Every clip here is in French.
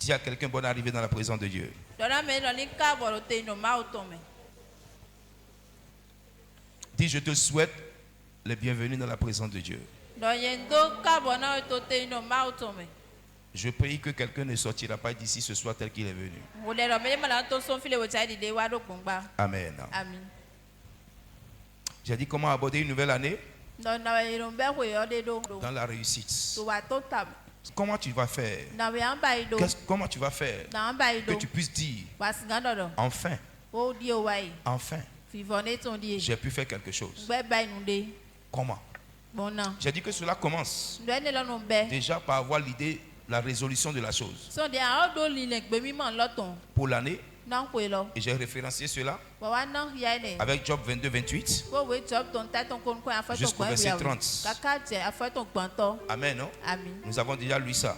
Dis à quelqu'un bonne arrivée dans la présence de Dieu. Dis je te souhaite les bienvenus dans la présence de Dieu. Je prie que quelqu'un ne sortira pas d'ici ce soir tel qu'il est venu. Amen. J'ai dit comment aborder une nouvelle année dans la réussite. Comment tu vas faire? Comment tu vas faire que tu puisses dire enfin, enfin, j'ai pu faire quelque chose. Comment? J'ai dit que cela commence déjà par avoir l'idée, la résolution de la chose pour l'année. Et j'ai référencié cela avec Job 22-28 jusqu'au verset 30. Amen, non? Nous avons déjà lu ça.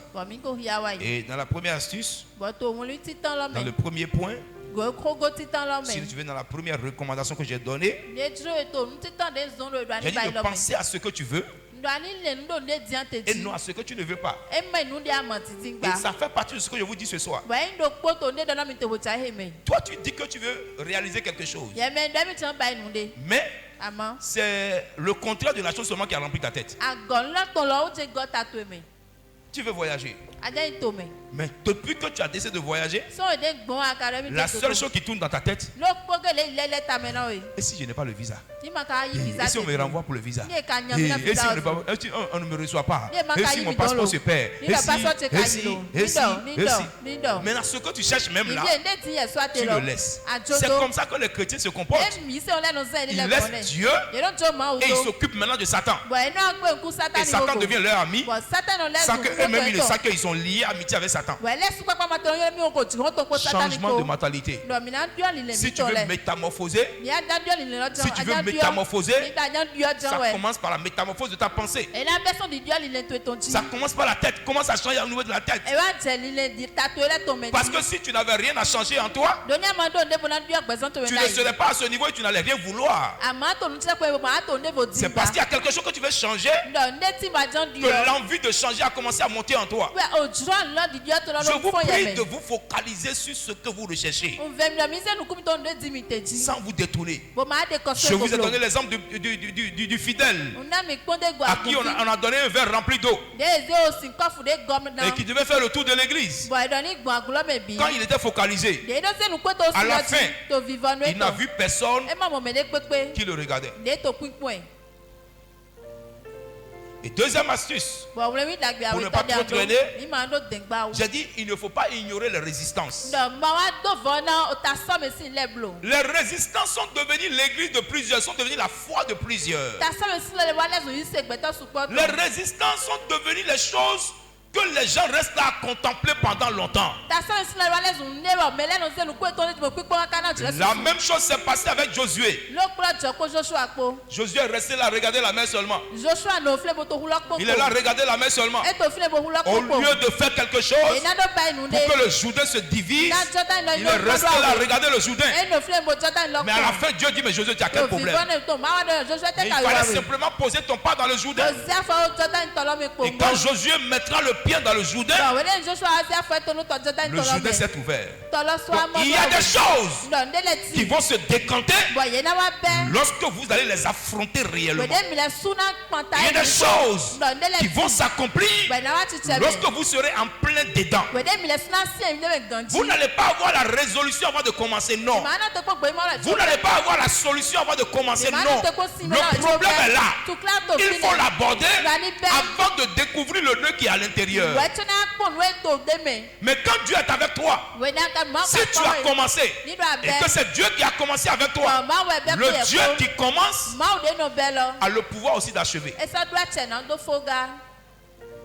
Et dans la première astuce, dans le premier point, si tu veux, dans la première recommandation que j'ai donnée, j'ai dit de penser à ce que tu veux et non à ce que tu ne veux pas. Et ça fait partie de ce que je vous dis ce soir. Toi, tu dis que tu veux réaliser quelque chose, mais c'est le contraire de la chose seulement qui a rempli ta tête. Tu veux voyager, mais depuis que tu as décidé de voyager, la seule chose qui tourne dans ta tête, et si je n'ai pas le visa? Et si on me renvoie pour le visa? Et si on ne me reçoit pas? Et si mon passeport se perd? Et si maintenant ce que tu cherches même là, tu le laisses. C'est comme ça que les chrétiens se comportent. Ils laissent Dieu et ils s'occupent maintenant de Satan. Et Satan devient leur ami sans qu'eux-mêmes ils le savent qu'ils sont liés amitié avec Satan. Changement de mentalité. Si tu veux métamorphoser, ça commence par la métamorphose de ta pensée. Ça commence par la tête. Commence à changer au niveau de la tête. Parce que si tu n'avais rien à changer en toi, tu ne serais pas à ce niveau et tu n'allais rien vouloir. C'est parce qu'il y a quelque chose que tu veux changer que l'envie de changer a commencé à monter en toi. Je vous prie de vous focaliser sur ce que vous recherchez sans vous détourner. Je vous ai donné l'exemple du fidèle à qui on a donné un verre rempli d'eau et qui devait faire le tour de l'église. Quand il était focalisé, à la fin, il n'a vu personne qui le regardait. Et deuxième astuce, pour ne pas trop traîner, j'ai dit il ne faut pas ignorer les résistances. Les résistances sont devenues l'église de plusieurs, sont devenues la foi de plusieurs. Les résistances sont devenues les choses que les gens restent là à contempler pendant longtemps. La même chose s'est passée avec Josué. Josué est resté là à regarder la mer seulement. Il est là à regarder la mer seulement. Au lieu de faire quelque chose pour que le Jourdain se divise, il est resté là à regarder le Jourdain. Mais à la fin, Dieu dit, mais Josué, tu as quel problème? Et il fallait simplement poser ton pas dans le Jourdain. Et quand Josué mettra le pied dans le Jourdain, le Jourdain s'est ouvert. Donc, il y a des choses qui vont se décanter lorsque vous allez les affronter réellement. Il y a des choses qui vont s'accomplir lorsque vous serez en plein dedans. Vous n'allez pas avoir la résolution avant de commencer, non. Vous n'allez pas avoir la solution avant de commencer, non. Le problème est là. Il faut l'aborder avant de découvrir le nœud qui est à l'intérieur. Mais quand Dieu est avec toi, si tu as commencé et que c'est Dieu qui a commencé avec toi, le Dieu qui commence a le pouvoir aussi d'achever.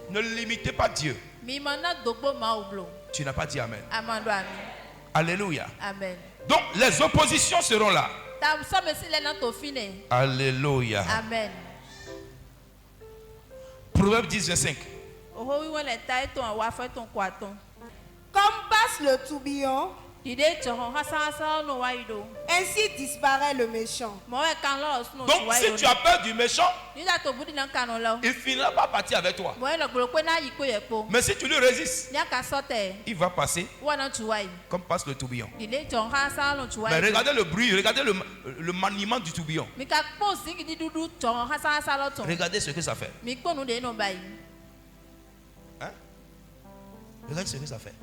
Ne limitez pas Dieu. Tu n'as pas dit Amen. Alléluia. Donc les oppositions seront là. Alléluia. Amen. Proverbe 10, 25. Comme passe le tourbillon Ainsi disparaît le méchant. Donc si tu as peur du méchant, il finira par partir avec toi. Mais si tu lui résistes, il va passer comme passe le tourbillon. Mais regardez le bruit, regardez le maniement du tourbillon. Regardez ce que ça fait. Hein? Regardez ce que ça fait.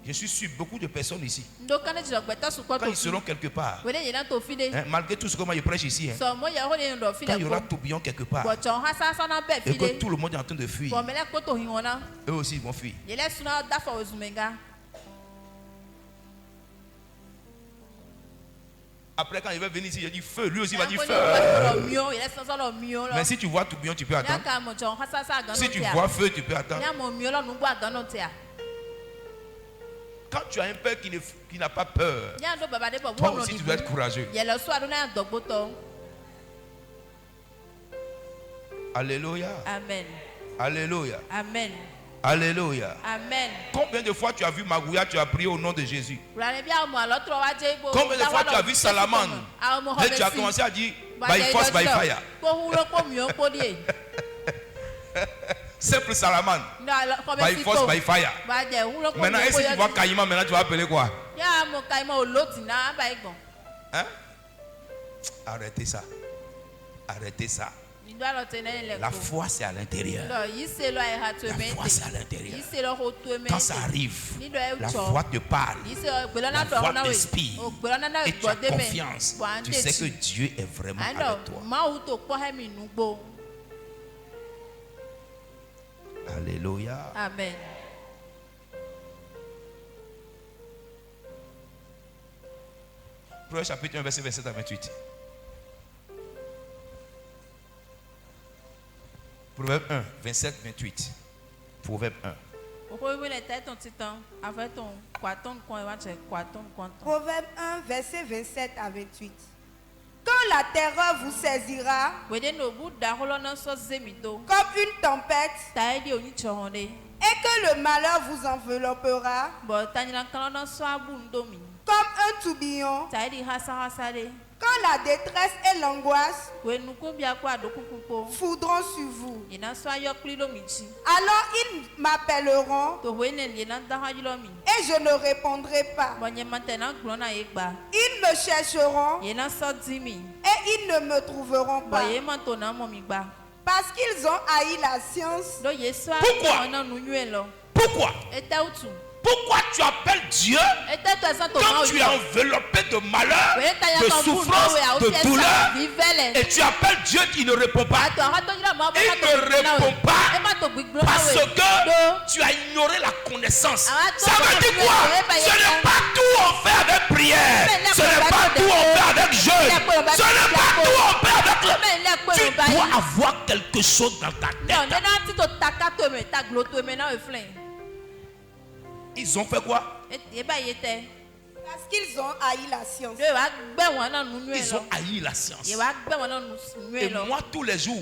Je suis sûr beaucoup de personnes ici, quand ils seront quelque part, malgré tout ce que moi je prêche ici, quand il y aura tourbillon quelque part et que tout le monde est en train de fuir, eux aussi ils vont fuir. Après quand il va venir ici, il dit feu, lui aussi va dire feu. Mais si tu vois tourbillon, tu peux attendre. Si tu vois feu, tu peux attendre. Quand tu as un père qui n'a pas peur, toi aussi tu dois être courageux. Alléluia. Amen. Alléluia. Amen. Alléluia. Amen. Combien de fois tu as vu Magouya, tu as prié au nom de Jésus? Combien de fois tu as vu Salamane et tu as commencé à dire by force, by fire? Simple Salamane. By force, by fire. Maintenant, est-ce que tu vois Kaïma, maintenant tu vas appeler quoi? Hein? Arrêtez ça. Arrêtez ça. La foi c'est à l'intérieur. La foi c'est à l'intérieur. Quand ça arrive, la foi te parle. La foi t'inspire. Et tu as confiance. Tu sais que Dieu est vraiment avec toi. Alléluia. Amen. Proverbe chapitre 1, verset 27 à 28. Proverbe 1, 27, 28. Proverbe 1. Proverbe 1, verset 27 à 28. Quand la terreur vous saisira comme une tempête et que le malheur vous enveloppera comme un tourbillon, quand la détresse et l'angoisse foudront sur vous, alors ils m'appelleront et je ne répondrai pas. Ils me chercheront et ils ne me trouveront pas, parce qu'ils ont haï la science. Pourquoi? Pourquoi tu appelles Dieu quand tu es enveloppé de malheur, de souffrance, de douleur, et tu appelles Dieu qui ne répond pas? Il ne répond pas parce que tu as ignoré la connaissance. Ça veut dire quoi? Ce n'est pas tout on fait avec prière. Ce n'est pas tout on fait avec jeûne. Ce n'est pas tout on fait avec le... Tu dois avoir quelque chose dans ta tête. Ils ont fait quoi? Parce qu'ils ont haï la science. Ils ont haï la science. Et moi, tous les jours,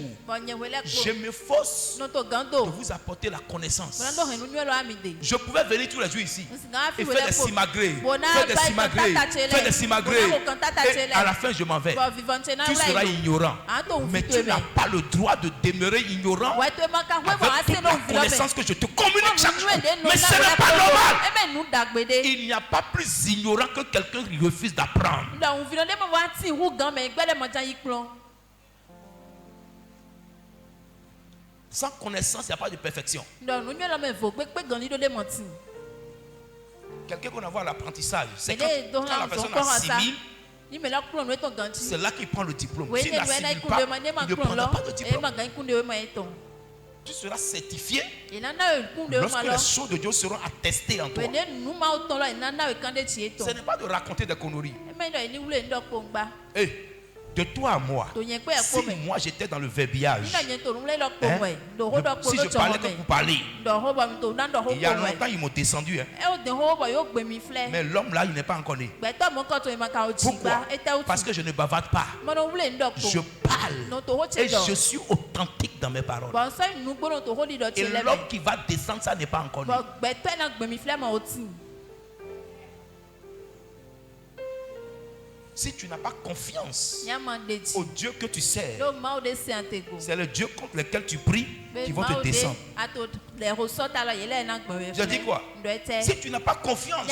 je m'efforce de vous apporter la connaissance. Je pouvais venir tous les jours ici et faire des simagrées, faire des simagrées. Et à la fin, je m'en vais. Tu seras ignorant. Mais tu n'as pas le droit de demeurer ignorant avec toute la connaissance que je te communique chaque jour. Mais ce n'est pas normal. Il n'y a pas plus ignorant que quelqu'un qui refuse d'apprendre. Sans connaissance, il n'y a pas de perfection. Quelqu'un qu'on a à l'apprentissage, c'est quand la personne assimile, c'est là qu'il prend le diplôme. S'il n'assimile pas, il ne prendra pas de diplôme. Tu seras certifié lorsque les choses de Dieu seront attestées en toi. Ce n'est pas de raconter des conneries. De toi à moi, si moi j'étais dans le verbiage, si je parlais comme vous parlez, il y a longtemps ils m'ont descendu. Mais l'homme là, il n'est pas encore né. Pourquoi? Parce que je ne bavarde pas. Je parle et je suis authentique dans mes paroles. Et l'homme qui va descendre, ça n'est pas encore né. Si tu n'as pas confiance au Dieu que tu sers, c'est le Dieu contre lequel tu pries qui vont te descendre. Je dis quoi? Si tu n'as pas confiance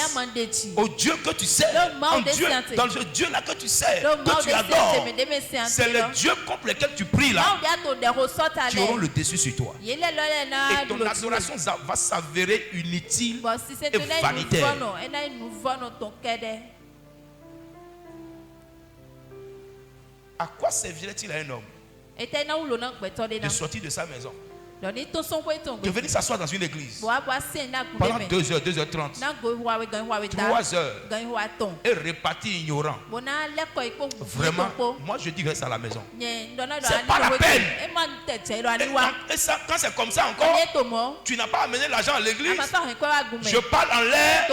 au Dieu que tu sers, dans ce Dieu là que tu sers, que tu adores, c'est le Dieu contre lequel tu pries là, qui auront le dessus sur toi. Et ton adoration va s'avérer inutile et vanitaire. À quoi servirait-il à un homme de sortir de sa maison, de venir s'asseoir dans une église pendant 2h30, 3 heures et repartir ignorant? Vraiment, moi je dis reste à la maison. C'est pas la peine. Et ça, quand c'est comme ça encore, tu n'as pas amené l'argent à l'église. Je parle en l'air,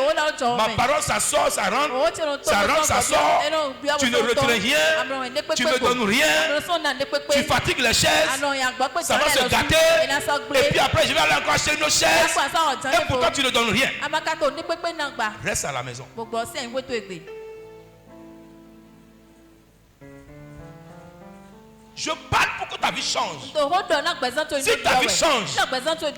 ma parole ça sort, ça rentre, ça sort. Tu ne retiens rien, tu ne donnes rien, tu fatigues les chaises, ça va se gâter. Et puis après je vais aller encore acheter une autre chaise. Et pourquoi tu ne donnes rien? Reste à la maison. Je parle pour que ta vie change. Si ta vie change,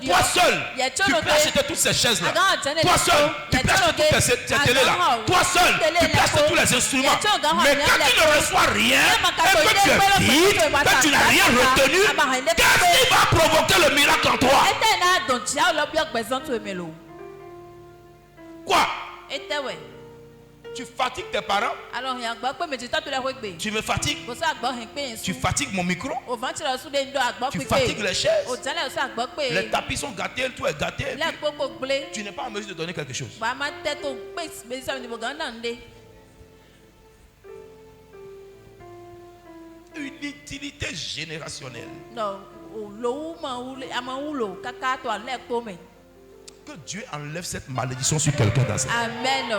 toi seul, tu peux acheter toutes ces chaises-là. Toi seul, tu peux acheter toutes ces télés-là. Toi seul, tu peux acheter tous les instruments. Mais quand tu ne reçois rien, et que tu es vide, que tu n'as rien retenu, qu'est-ce qui va provoquer le miracle en toi? Quoi? Tu fatigues tes parents. Tu me fatigues. Tu fatigues mon micro. Tu fatigues les chaises. Les tapis sont gâtés, tout est gâté. Tu n'es pas en mesure de donner quelque chose. Une utilité générationnelle. Que Dieu enlève cette malédiction sur quelqu'un dans cette vie. Amen.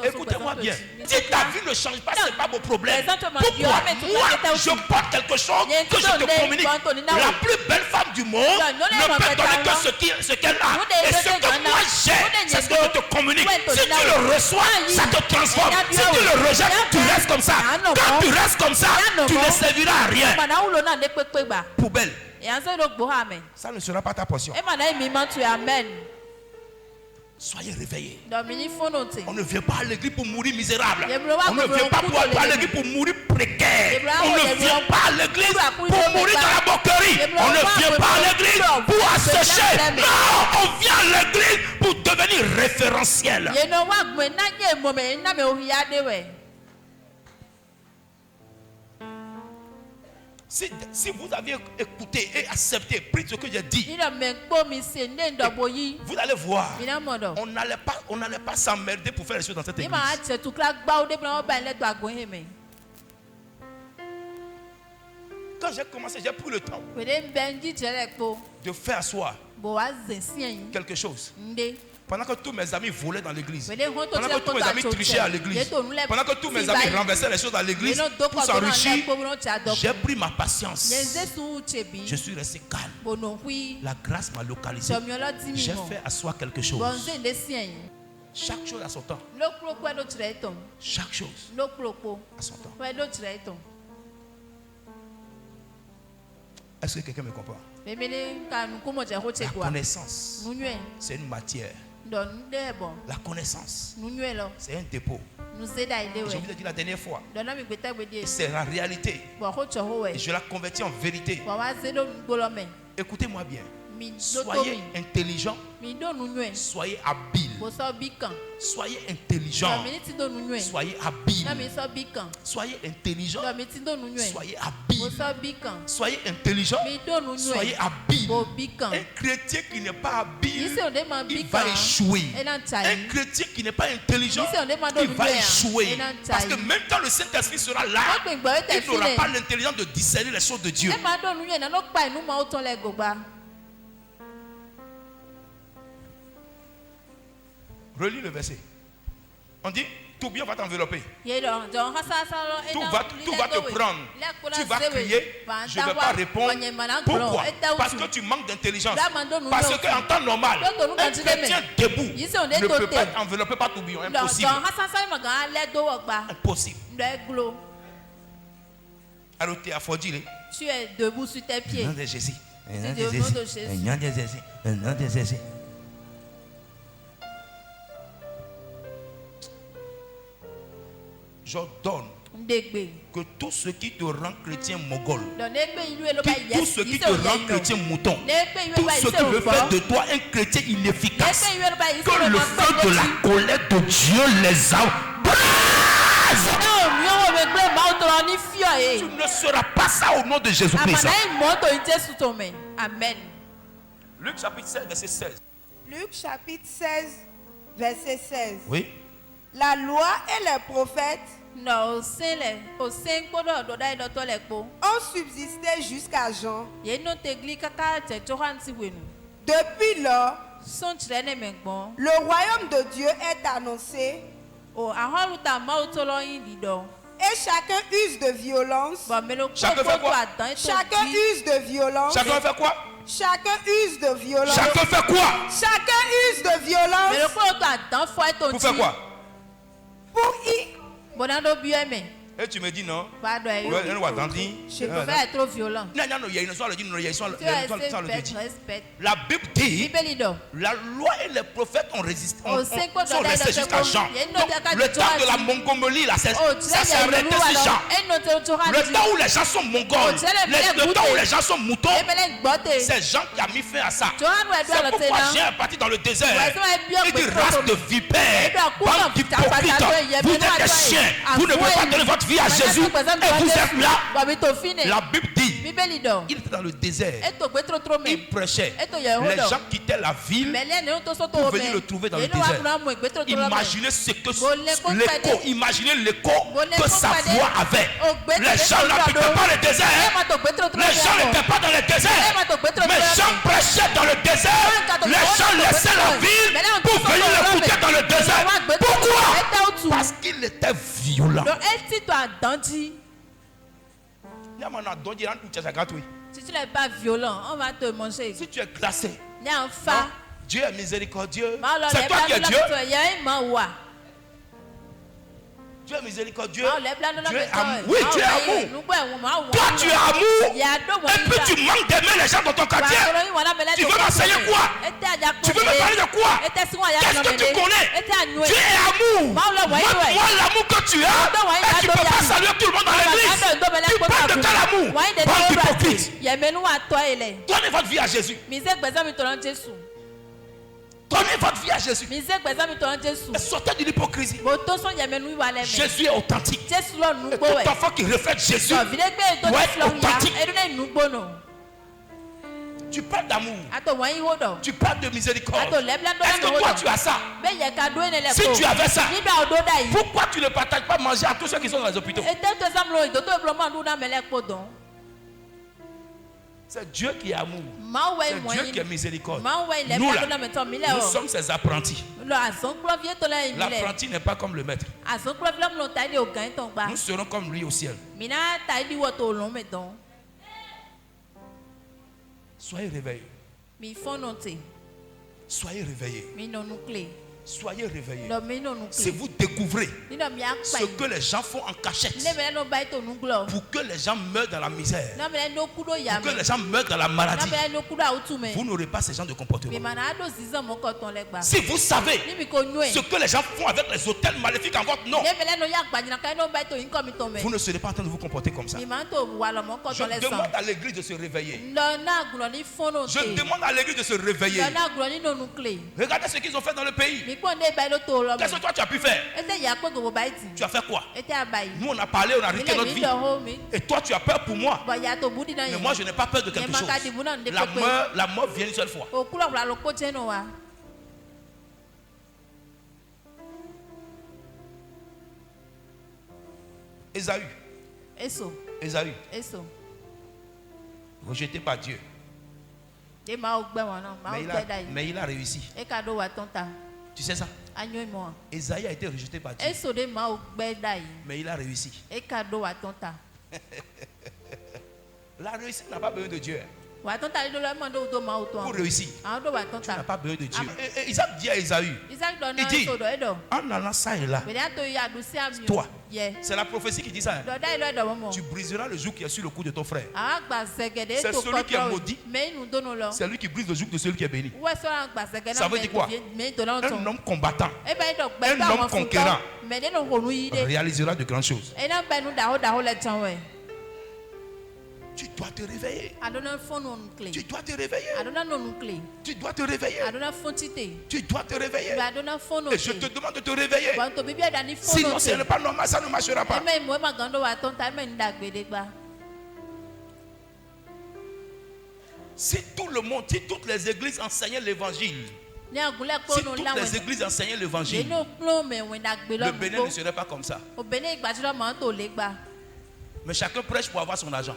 Écoutez-moi bien. Si ta vie ne change pas, ce n'est pas mon problème. Pourquoi? Moi, je porte quelque chose que je te communique. La plus belle femme du monde ne peut donner que ce qu'elle a. Et ce que moi j'ai, c'est ce que je te communique. Si tu le reçois, ça te transforme. Si tu le rejettes, tu restes comme ça. Quand tu restes comme ça, tu ne serviras à rien. Poubelle. Ça ne sera pas ta portion. Soyez réveillés. On ne vient pas à l'église pour mourir misérable. On ne vient pas à l'église pour mourir précaire. On ne vient pas à l'église pour mourir dans la moquerie. On ne vient pas à l'église pour assécher. Non, on vient à l'église pour devenir référentiel. Si vous avez écouté et accepté, pris ce que j'ai dit, vous allez voir, on n'allait pas s'emmerder pour faire les choses dans cette église. Quand j'ai commencé, j'ai pris le temps de faire asseoir quelque chose. Pendant que tous mes amis volaient dans l'église, pendant que tous mes amis trichaient à l'église, pendant que tous mes amis renversaient les choses à l'église pour s'enrichir, j'ai pris ma patience. Je suis resté calme. La grâce m'a localisé. J'ai fait asseoir quelque chose. Chaque chose a son temps. Chaque chose a son temps. Est-ce que quelqu'un me comprend? La connaissance, c'est une matière. La connaissance, c'est un dépôt. Je vous ai dit la dernière fois, c'est la réalité. Et je la convertis en vérité. Écoutez-moi bien. Soyez intelligent. Soyez habile. Soyez intelligent. Soyez habile. Soyez intelligent. Soyez habile. Soyez intelligent. Soyez habile. Un chrétien qui n'est pas habile, il va échouer. Un chrétien qui n'est pas intelligent, il va échouer. Parce que même quand le Saint-Esprit sera là, il n'aura pas l'intelligence de discerner les choses de Dieu. Relis le verset. On dit tout bien va t'envelopper. Tout va te prendre. Tu vas crier, je ne vais pas répondre. Pourquoi? Parce que tu manques d'intelligence. Parce qu'en temps normal, un chrétien debout ne peut pas être enveloppé par tourbillon. Impossible. Impossible. Alors tu es affordé. Tu es debout sur tes pieds. Au nom de Jésus. Au nom de Jésus. Au nom de Jésus. Au nom de Jésus. J'ordonne que tout ce qui te rend chrétien mogol, tout ce qui te rend chrétien mouton, tout ce qui veut faire de toi un chrétien inefficace, que le feu de la colère de Dieu les embrase. Tu ne seras pas ça au nom de Jésus-Christ. Amen. Luc chapitre 16, verset 16. Luc chapitre 16, verset 16. Oui. La loi et les prophètes ont subsisté jusqu'à Jean. Depuis lors, le royaume de Dieu est annoncé et chacun use de violence. Chacun fait quoi? Chacun use de violence. Chacun fait quoi? Chacun use de violence. Chacun fait quoi? Chacun use de violence. Pour faire quoi? Pour y... Et tu me dis non. Je peux pas être trop violent. La Bible dit la loi et les prophètes sont restés jusqu'à Jean. Le temps de la Mongolie, là, ça s'est arrêté sur Jean. Le temps où les gens sont mongols, le temps où les gens sont moutons, c'est Jean qui a mis fin à ça. C'est pourquoi Jean est parti dans le désert. Il dit race de vipères, bande d'hypocrites, vous êtes des chiens, vous ne pouvez pas donner votre vie à Jésus et vous êtes là. La Bible dit il était dans le désert, il prêchait, les gens quittaient la ville pour venir le trouver dans le désert. Imaginez ce que l'écho, imaginez l'écho que sa voix avait. Les gens n'habitaient pas le désert, les gens n'étaient pas dans le désert, mais Jean prêchait dans le désert. Les gens laissaient la ville pour venir l'écouter dans le désert. Pourquoi? Parce qu'il était violent. Si tu n'es pas violent, on va te manger. Si tu es glacé, non, Dieu est miséricordieux. C'est toi qui es Dieu. Dieu est miséricordieux. Dieu est amour. Oui, tu es amour. Toi, tu es amour. Et puis tu manques d'aimer les gens dans ton quartier. Tu veux m'enseigner quoi? Tu veux me parler de quoi? Qu'est-ce que tu connais? Tu es amour. Montre-moi l'amour que tu as. Et tu ne peux pas saluer tout le monde dans l'église. Tu parles de quel amour? Bande d'hypocrite. Donnez votre vie à Jésus. Donnez votre vie à Jésus. Et sortez de l'hypocrisie. Jésus est authentique. Et tout enfant qui reflète Jésus doit être authentique. Tu parles d'amour. Tu parles de miséricorde. Est-ce que toi tu as ça? Si tu avais ça, pourquoi tu ne partages pas manger à tous ceux qui sont dans les hôpitaux? C'est Dieu qui est amour. C'est Dieu qui est miséricorde. Nous là, nous sommes ses apprentis. L'apprenti n'est pas comme le maître. Nous serons comme lui au ciel. Soyez réveillés. Soyez réveillés. Soyez réveillés. Si vous découvrez ce que les gens font en cachette pour que les gens meurent dans la misère, pour que les gens meurent dans la maladie, vous n'aurez pas ce genre de comportement. Si vous savez ce que les gens font avec les hôtels maléfiques en votre nom, vous ne serez pas en train de vous comporter comme ça. Je demande à l'église de se réveiller. Je demande à l'église de se réveiller. Regardez ce qu'ils ont fait dans le pays. Qu'est-ce que toi tu as pu faire? Tu as fait quoi? Nous on a parlé, on a risqué notre vie. Et toi tu as peur pour moi. Mais moi je n'ai pas peur de quelque chose. La mort vient une seule fois. Ésaü. Rejeté par Dieu. Mais il a réussi. Tu sais ça? Esaïe a été rejeté par Dieu. Mais il a réussi. La réussite n'a pas besoin de Dieu. Pour réussir, tu n'as pas besoin de Dieu. Et Isaac dit à Esaü, il dit, en allant ça et là, toi, c'est la prophétie qui dit ça. Tu briseras le joug qui est sur le cou de ton frère. C'est celui qui est maudit. C'est lui qui brise le joug de celui qui est béni. Ça veut dire quoi? Un homme combattant, un homme conquérant réalisera de grandes choses. Tu dois te réveiller. Tu dois te réveiller. Tu dois te réveiller. Tu dois te réveiller. Et je te demande de te réveiller. Sinon, ce n'est pas normal, ça ne marchera pas. Si tout le monde, si toutes les églises enseignaient l'évangile, si toutes les églises enseignaient l'évangile, le Bénin ne serait pas comme ça. Mais chacun prêche pour avoir son argent.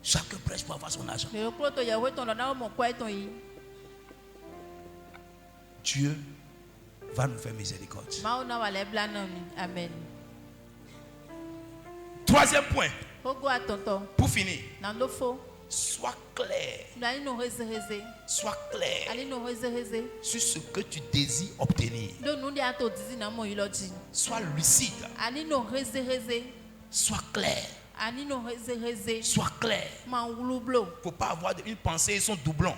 Chacun prêche pour avoir son argent. Dieu va nous faire miséricorde. Amen. Troisième point. Pour finir. Sois clair. Sois clair sur ce que tu désires obtenir. Sois lucide. Sois clair. Sois clair. Il ne faut pas avoir une pensée et son doublon.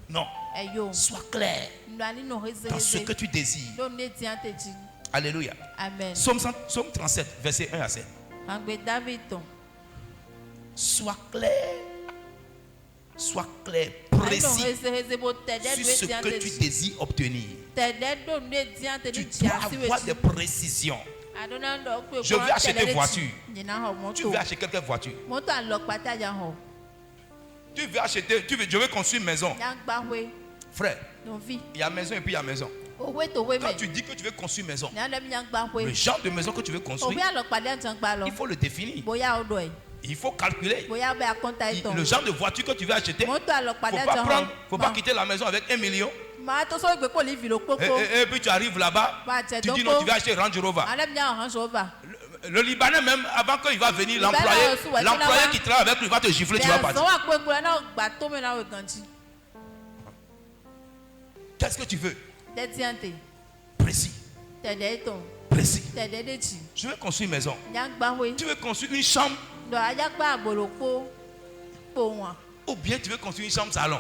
Non. Sois clair dans ce que tu désires. Alléluia. Amen. Psaume 37, verset 1 à 7. Sois clair, précis sur ce que tu désires obtenir. Tu dois avoir des précisions. Je veux acheter une voiture. Tu veux acheter quelques voitures. Je veux construire une maison. Frère, il y a maison et puis il y a maison. Quand tu dis que tu veux construire une maison, le genre de maison que tu veux construire, il faut le définir. Il faut calculer. Le genre de voiture que tu veux acheter, il ne faut pas quitter la maison avec 1 million. Et puis tu arrives là-bas, tu dis non, tu vas acheter Range Rover. Le Libanais même, avant qu'il va venir, l'employé qui travaille avec lui va te gifler, tu vas partir. Qu'est-ce que tu veux? Précis. Précis. Je veux construire une maison. Tu veux construire une chambre? Ou bien tu veux construire une chambre salon?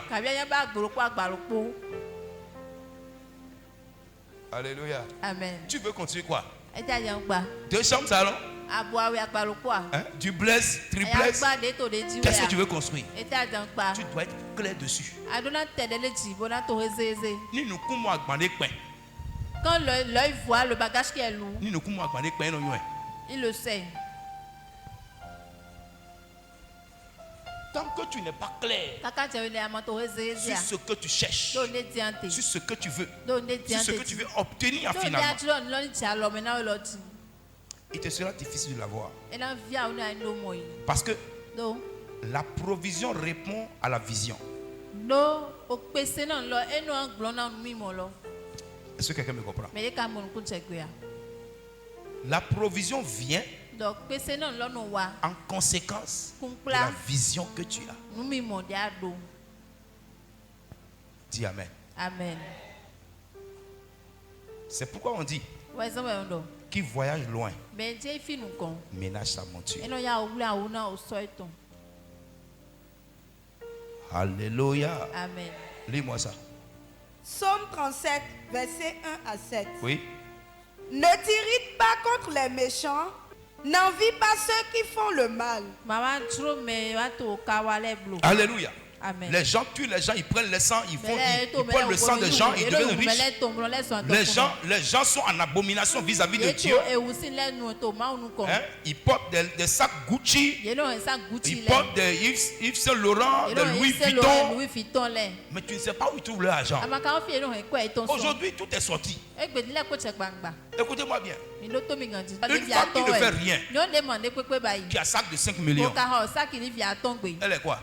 Alléluia. Amen. Tu veux construire quoi? 2 chambres salon? Duplex, triplex? Qu'est-ce que tu veux construire? Tu dois être clair dessus. Quand l'œil voit le bagage qui est lourd, il le sait. Tant que tu n'es pas clair sur ce que tu cherches, sur ce que tu veux, sur ce que tu veux obtenir finalement, il te sera difficile de l'avoir. Parce que la provision répond à la vision. Est-ce que quelqu'un me comprend? La provision vient en conséquence de la vision que tu as. Dis Amen. Amen. C'est pourquoi on dit qui voyage loin ménage sa monture. Alléluia. Amen. Lis-moi ça. Psaume 37, versets 1 à 7. Oui. Ne t'irrite pas contre les méchants, n'envie pas ceux qui font le mal. Alléluia. Amen. Les gens tuent les gens, ils prennent le sang, ils prennent le sang des gens, ils deviennent riches. Les gens sont en abomination vis-à-vis de Dieu. Ils portent des sacs Gucci, ils portent des Yves Saint Laurent, des Louis Vuitton. Mais tu ne sais pas où ils trouvent leur argent. Aujourd'hui, tout est sorti. Écoutez-moi bien. Une femme qui ne fait rien, qui a un sac de 5 millions, elle est quoi?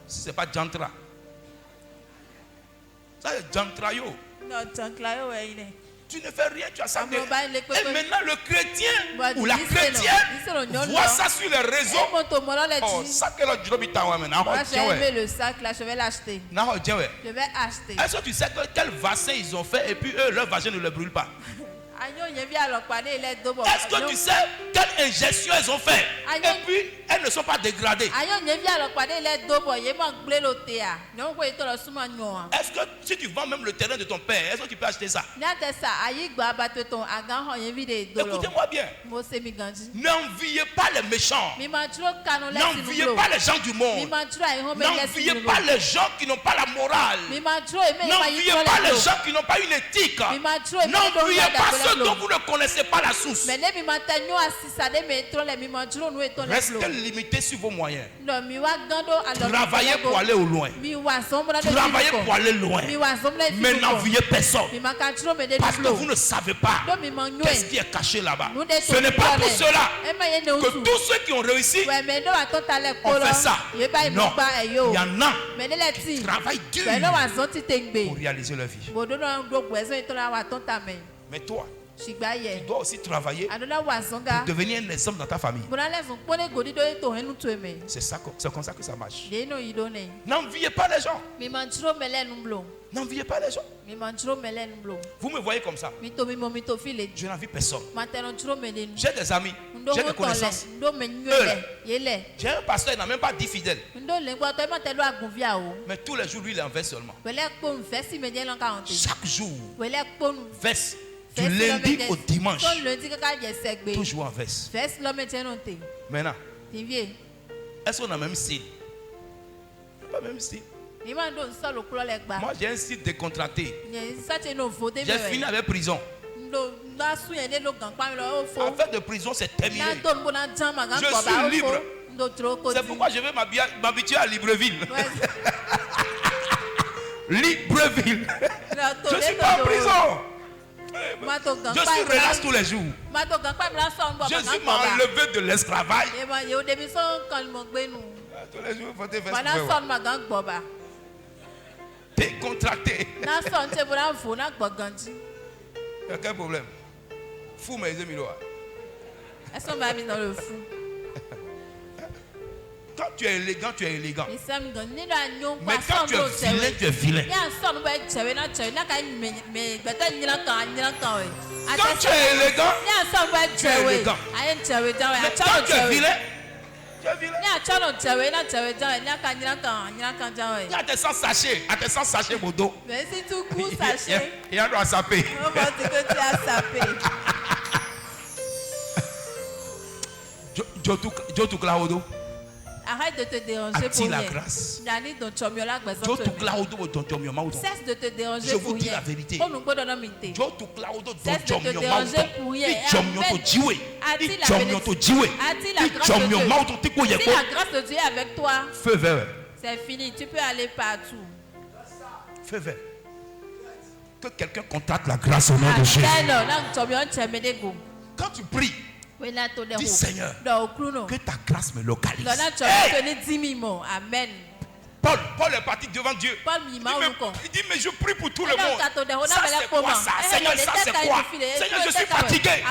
Si ce n'est pas Jantra. Ça c'est Jantra yo. Tu ne fais rien, tu as ça. Et maintenant le chrétien ou la chrétienne voit ça sur les réseaux. Oh, ça que l'autre jour maintenant. J'ai aimé le sac là, je vais l'acheter. Je vais acheter. Est-ce que tu sais quel vaccin ils ont fait et puis eux, leur vagin ne le brûle pas? Est-ce que tu sais quelle injection elles ont fait et puis elles ne sont pas dégradées? Est-ce que si tu vends même le terrain de ton père, est-ce que tu peux acheter ça? Écoutez-moi bien. N'enviez pas les méchants. N'enviez pas les gens du monde. N'enviez pas les gens qui n'ont pas la morale. N'enviez pas les gens qui n'ont pas une éthique. N'enviez pas ceux dont vous ne connaissez pas la source. Restez limité sur vos moyens. Travaillez pour aller au loin. Travaillez pour aller loin. Mais n'enviez personne. Parce que vous ne savez pas qu'est-ce qui est caché là-bas. Ce n'est pas pour cela que tous ceux qui ont réussi ont fait ça. Non, il y en a qui travaillent dur pour réaliser leur vie. Mais toi, tu dois aussi travailler pour devenir un exemple dans ta famille. C'est comme ça que ça marche. N'enviez pas les gens. N'enviez pas les gens. Vous me voyez comme ça. Je n'envie personne. J'ai des amis, j'ai des connaissances. J'ai un pasteur, il n'a même pas 10 fidèles. Mais tous les jours, lui, il en verse seulement. Chaque jour, verse. Du lundi au dimanche, toujours en verse. Maintenant, est-ce qu'on a même style? Pas même style. Moi j'ai un style décontracté. J'ai fini avec prison. Affaire de prison c'est terminé. Je suis libre. C'est pourquoi je vais m'habituer à Libreville. Libreville. Je ne suis pas en prison. Je suis relax tous les jours. Jésus m'a enlevé de l'esclavage. Tous les jours, il faut te faire décontracté. Il y a quel problème? Fou, mais ils aiment. Est-ce qu'on m'a mis dans le fou? Quand tu es élégant, tu es élégant. Mais quand tu es vilain, tu es vilain. Quand tu es élégant, tu es élégant. Mais quand tu es vilain, tu es vilain. Il y a des sans sachets, à des sans sachets, mon dos. Mais si tout coup sachet. Il y a droit à saper. Jotu Claudio. Arrête de te déranger pour la rien. grâce. Cesse de te déranger je pour vous dis rien. la vérité. Cesse de te déranger pour rien. Si la grâce de Dieu est avec toi, feu vert. C'est fini. Tu peux aller partout. Feu vert. Que quelqu'un contracte la grâce au nom de Jésus. Quand tu pries, dis Seigneur, que ta grâce me localise. Hey! Amen. Paul est parti devant Dieu. Il dit mais je prie pour tout le monde. Ça c'est quoi ça? Seigneur, ça c'est quoi? Seigneur, je suis fatigué.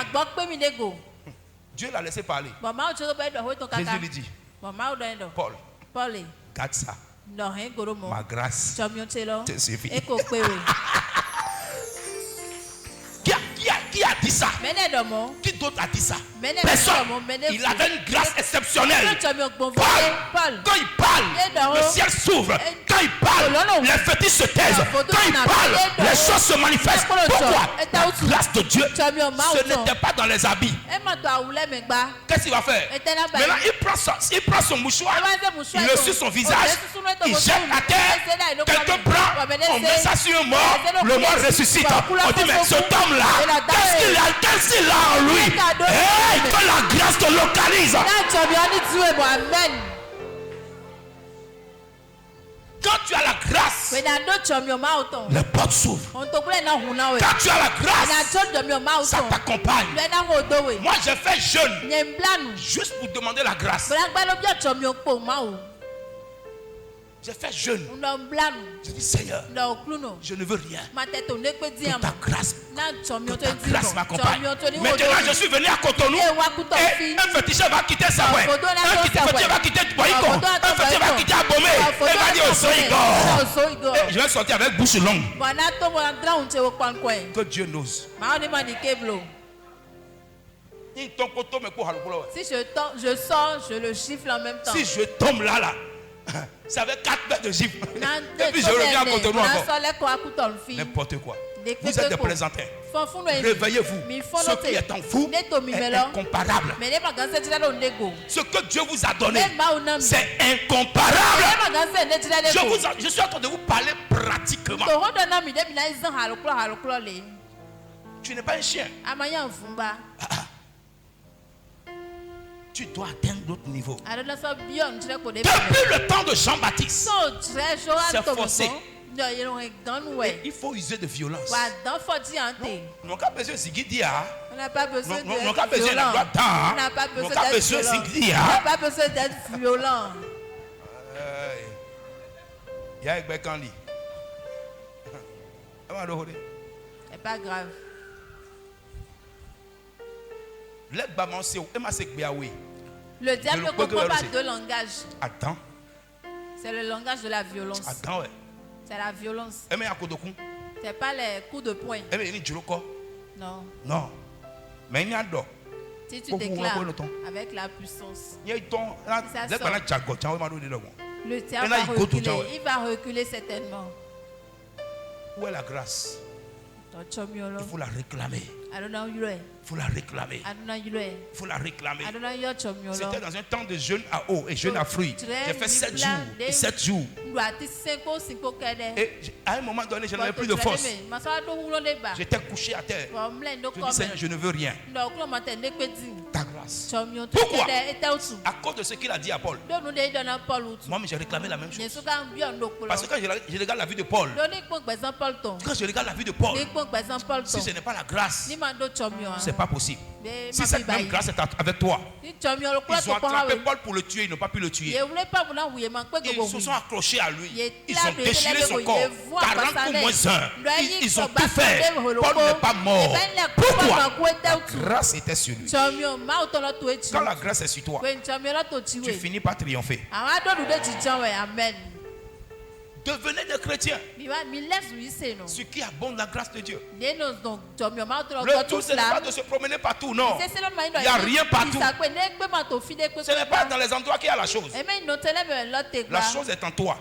Dieu l'a laissé parler. Jésus lui dit, Paul, garde ça. Ma grâce te suffit. Qui a dit ça? Qui d'autre a dit ça? Personne. Il avait une grâce exceptionnelle. Paul, quand il parle, le ciel s'ouvre. Quand il parle, les fétiches se taisent. Quand il parle, les choses se manifestent. Pourquoi? La grâce de Dieu, ce n'était pas dans les habits. Qu'est-ce qu'il va faire? Maintenant, il prend son mouchoir, il le suit son visage, il jette à terre. Quelqu'un prend, on met ça sur un mort, le mort ressuscite. On dit, mais cet homme-là, qu'est-ce qu'il a en lui? Hey, que la grâce te localise. Quand tu as la grâce, les portes s'ouvrent. Quand tu as la grâce, ça t'accompagne. Moi, j'ai fait jeûne juste pour demander la grâce. J'ai fait jeûne. Je dis Seigneur, je ne veux rien. Que ta grâce m'accompagne. Maintenant je suis venu à Cotonou et un féticheur va quitter Sahoué. Un féticheur va quitter Boïko. Un féticheur va quitter Abomé. Et va dire Osoïgo. Je vais sortir avec bouche longue. Que Dieu n'ose. Si je sors, je le gifle en même temps. Si je tombe là, ça fait 4 mètres de gifle. Et puis je reviens à Cotonou encore. N'importe quoi. Vous êtes des plaisantins. Réveillez-vous. Ce qui est en vous est incomparable. Ce que Dieu vous a donné, c'est incomparable. Je suis en train de vous parler pratiquement. Tu n'es pas un chien. Tu dois atteindre d'autres niveaux. Depuis le temps de Jean-Baptiste, c'est forcé. Et il faut user de violence. On n'a pas besoin de Zigidi. On n'a pas besoin de la loi temps. On n'a pas besoin d'être violent. Il y a un Bekandi. C'est pas grave. Le diable ne comprend pas deux langages. Attends. C'est le langage de la violence. Attends, ouais. C'est la violence. C'est pas les coups de poing. Non. Non. Mais il y a d'autres. Si tu déclares avec la puissance, le diable va reculer. Il va reculer certainement. Où est la grâce? Il faut la réclamer. Il faut la réclamer. Il faut la réclamer. C'était dans un temps de jeûne à eau et jeûne à fruits. J'ai fait 7 jours et 7 jours. Et à un moment donné, je n'avais plus de force. J'étais couché à terre. Je dis Seigneur, je ne veux rien. Ta grâce. Pourquoi? À cause de ce qu'il a dit à Paul. Moi, j'ai réclamé la même chose. Parce que quand je regarde la vie de Paul, si ce n'est pas la grâce, c'est pas possible. Si cette même grâce est avec toi, ils ont attrapé Paul pour le tuer, ils n'ont pas pu le tuer. Ils se sont accrochés à lui. Ils ont déchiré son corps. 40 ou moins 1. Ils ont tout fait. Paul n'est pas mort. Pourquoi? La grâce était sur lui. Quand la grâce est sur toi, tu finis par triompher. Amen. Devenez des chrétiens. Ce qui abonde la grâce de Dieu. Le tout, ce n'est pas de se promener partout, non. Il n'y a rien partout. Ce n'est pas dans les endroits qu'il y a la chose. La chose est en toi.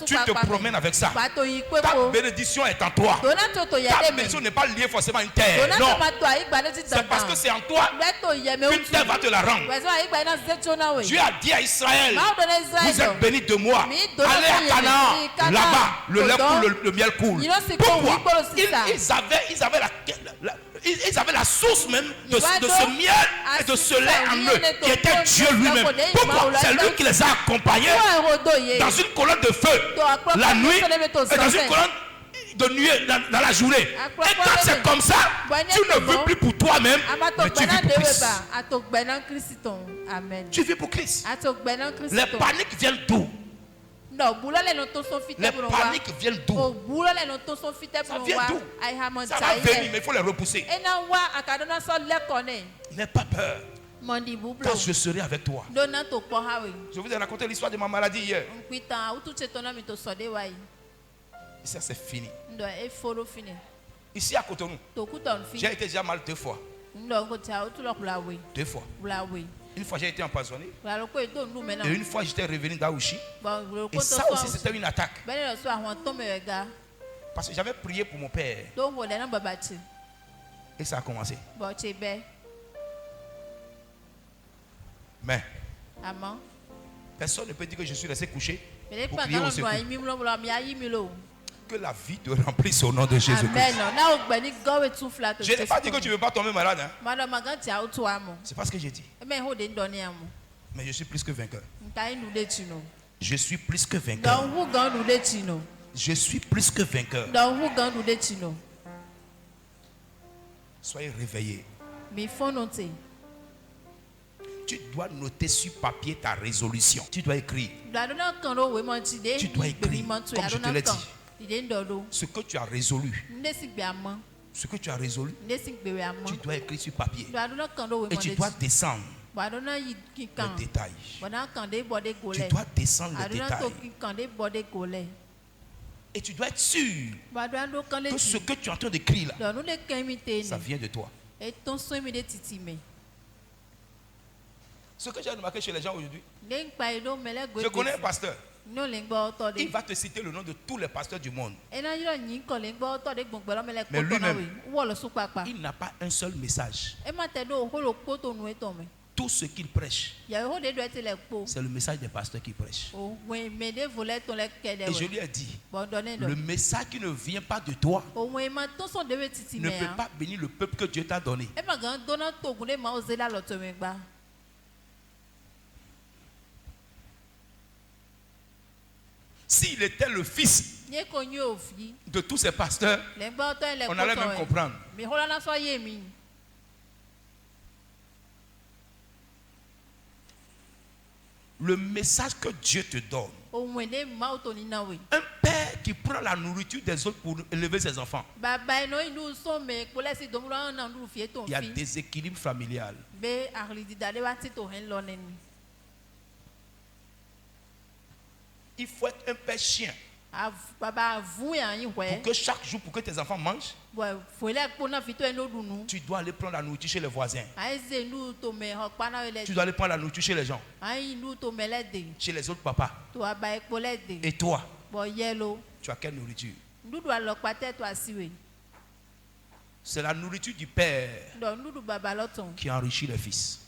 Tu te promènes avec ça. Ta bénédiction est en toi. Ta bénédiction n'est pas liée forcément à une terre. Non. C'est parce que c'est en toi qu'une terre va te la rendre. Dieu a dit à Israël, vous êtes bénis de moi. Allez à Canaan. Là-bas, le lait coule, le miel coule. Pourquoi? Ils avaient la source même de ce miel et de ce lait en eux, qui était Dieu lui-même. Pourquoi? C'est lui qui les a accompagnés dans une colonne de feu la nuit et dans une colonne de nuit dans la journée. Et quand c'est comme ça, tu ne vis plus pour toi-même, mais tu vis pour Christ. Tu vis pour Christ. Les paniques viennent d'où? Les paniques viennent d'où? Ça vient d'où? Ça va venir, mais il faut les repousser. N'aie pas peur. Quand je serai avec toi. Je vous ai raconté l'histoire de ma maladie hier. Et ça, c'est fini. Ici à Cotonou, j'ai été déjà mal 2 fois. 2 fois. Une fois j'ai été empoisonné. Et une fois j'étais revenu d'Aouchi. Et ça aussi c'était une attaque. Parce que j'avais prié pour mon père. Et ça a commencé. Mais personne ne peut dire que je suis resté couché pour crier au secours. Que la vie te remplisse au nom de Jésus-Christ. Je n'ai pas dit que tu ne veux pas tomber malade. Hein? C'est pas ce que j'ai dit. Mais je suis plus que vainqueur. Je suis plus que vainqueur. Je suis plus que vainqueur. Soyez réveillés. Tu dois noter sur papier ta résolution. Tu dois écrire. Tu dois écrire. Comme je te l'ai dit. Ce que tu as résolu. Ce que tu as résolu. Tu dois écrire sur papier. Et tu dois descendre le détail. Tu dois descendre le détail. Et tu dois être sûr que ce que tu es en train d'écrire là, ça vient de toi. Ce que j'ai remarqué chez les gens aujourd'hui, je connais un pasteur. Il va te citer le nom de tous les pasteurs du monde. Mais lui-même, il n'a pas un seul message. Tout ce qu'il prêche, c'est le message des pasteurs qui prêchent. Et je lui ai dit, le message qui ne vient pas de toi ne peut pas bénir le peuple que Dieu t'a donné. S'il était le fils de tous ces pasteurs, on allait même comprendre. Le message que Dieu te donne. Un père qui prend la nourriture des autres pour élever ses enfants. Il y a des équilibres familial. Il faut être un père chien. Pour que chaque jour, pour que tes enfants mangent, tu dois aller prendre la nourriture chez les voisins. Tu dois aller prendre la nourriture chez les gens. Chez les autres papas. Et toi, tu as quelle nourriture? C'est la nourriture du père qui enrichit les fils.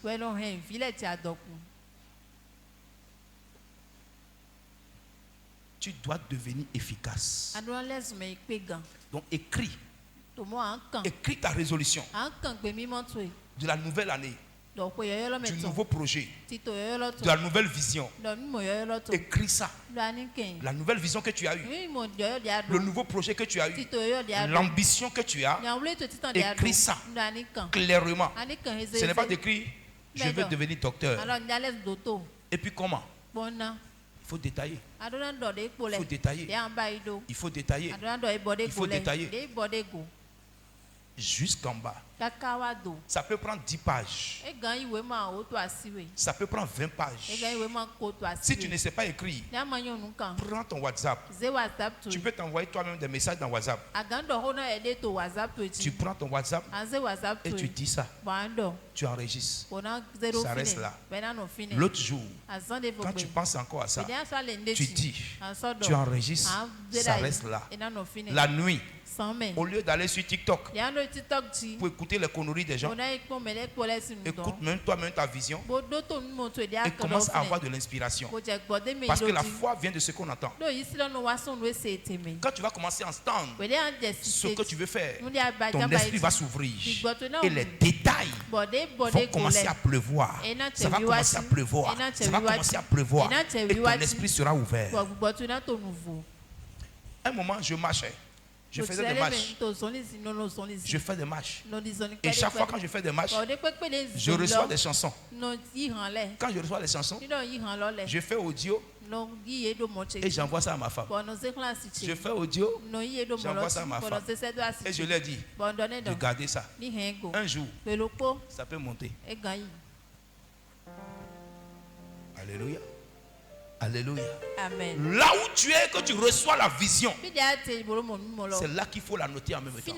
Tu dois devenir efficace. Donc écris. Écris ta résolution de la nouvelle année, du nouveau projet, de la nouvelle vision. Écris ça. La nouvelle vision que tu as eue, le nouveau projet que tu as eu, l'ambition que tu as. Écris ça clairement. Ce n'est pas d'écrire je veux devenir docteur. Et puis comment? Il faut détailler. Il faut détailler. Il faut détailler. Il faut détailler. Jusqu'en bas. Ça peut prendre 10 pages. Ça peut prendre 20 pages. Si tu ne sais pas écrire, prends ton WhatsApp. Tu peux t'envoyer toi-même des messages dans WhatsApp. Tu prends ton WhatsApp et tu dis ça. Tu enregistres. Ça reste là. L'autre jour, quand tu penses encore à ça, tu dis, tu enregistres, ça reste là. La nuit, au lieu d'aller sur TikTok pour écouter les conneries des gens, écoute même toi-même ta vision et commence à avoir de l'inspiration. Parce que la foi vient de ce qu'on entend. Quand tu vas commencer à entendre ce que tu veux faire, ton esprit va s'ouvrir et les détails vont commencer à pleuvoir. Ça va commencer à pleuvoir. Ça va commencer à pleuvoir et ton esprit sera ouvert. Un moment, je marchais. Je faisais des marches. Je fais des marches. Et chaque fois quand je fais des marches, je reçois des chansons. Quand je reçois des chansons, je fais audio et j'envoie ça à ma femme. Je fais audio, j'envoie ça à ma femme. Et je lui ai dit de garder ça. Un jour, ça peut monter. Alléluia. Alléluia. Amen. Là où tu es, que tu reçois la vision, c'est là qu'il faut la noter en même temps.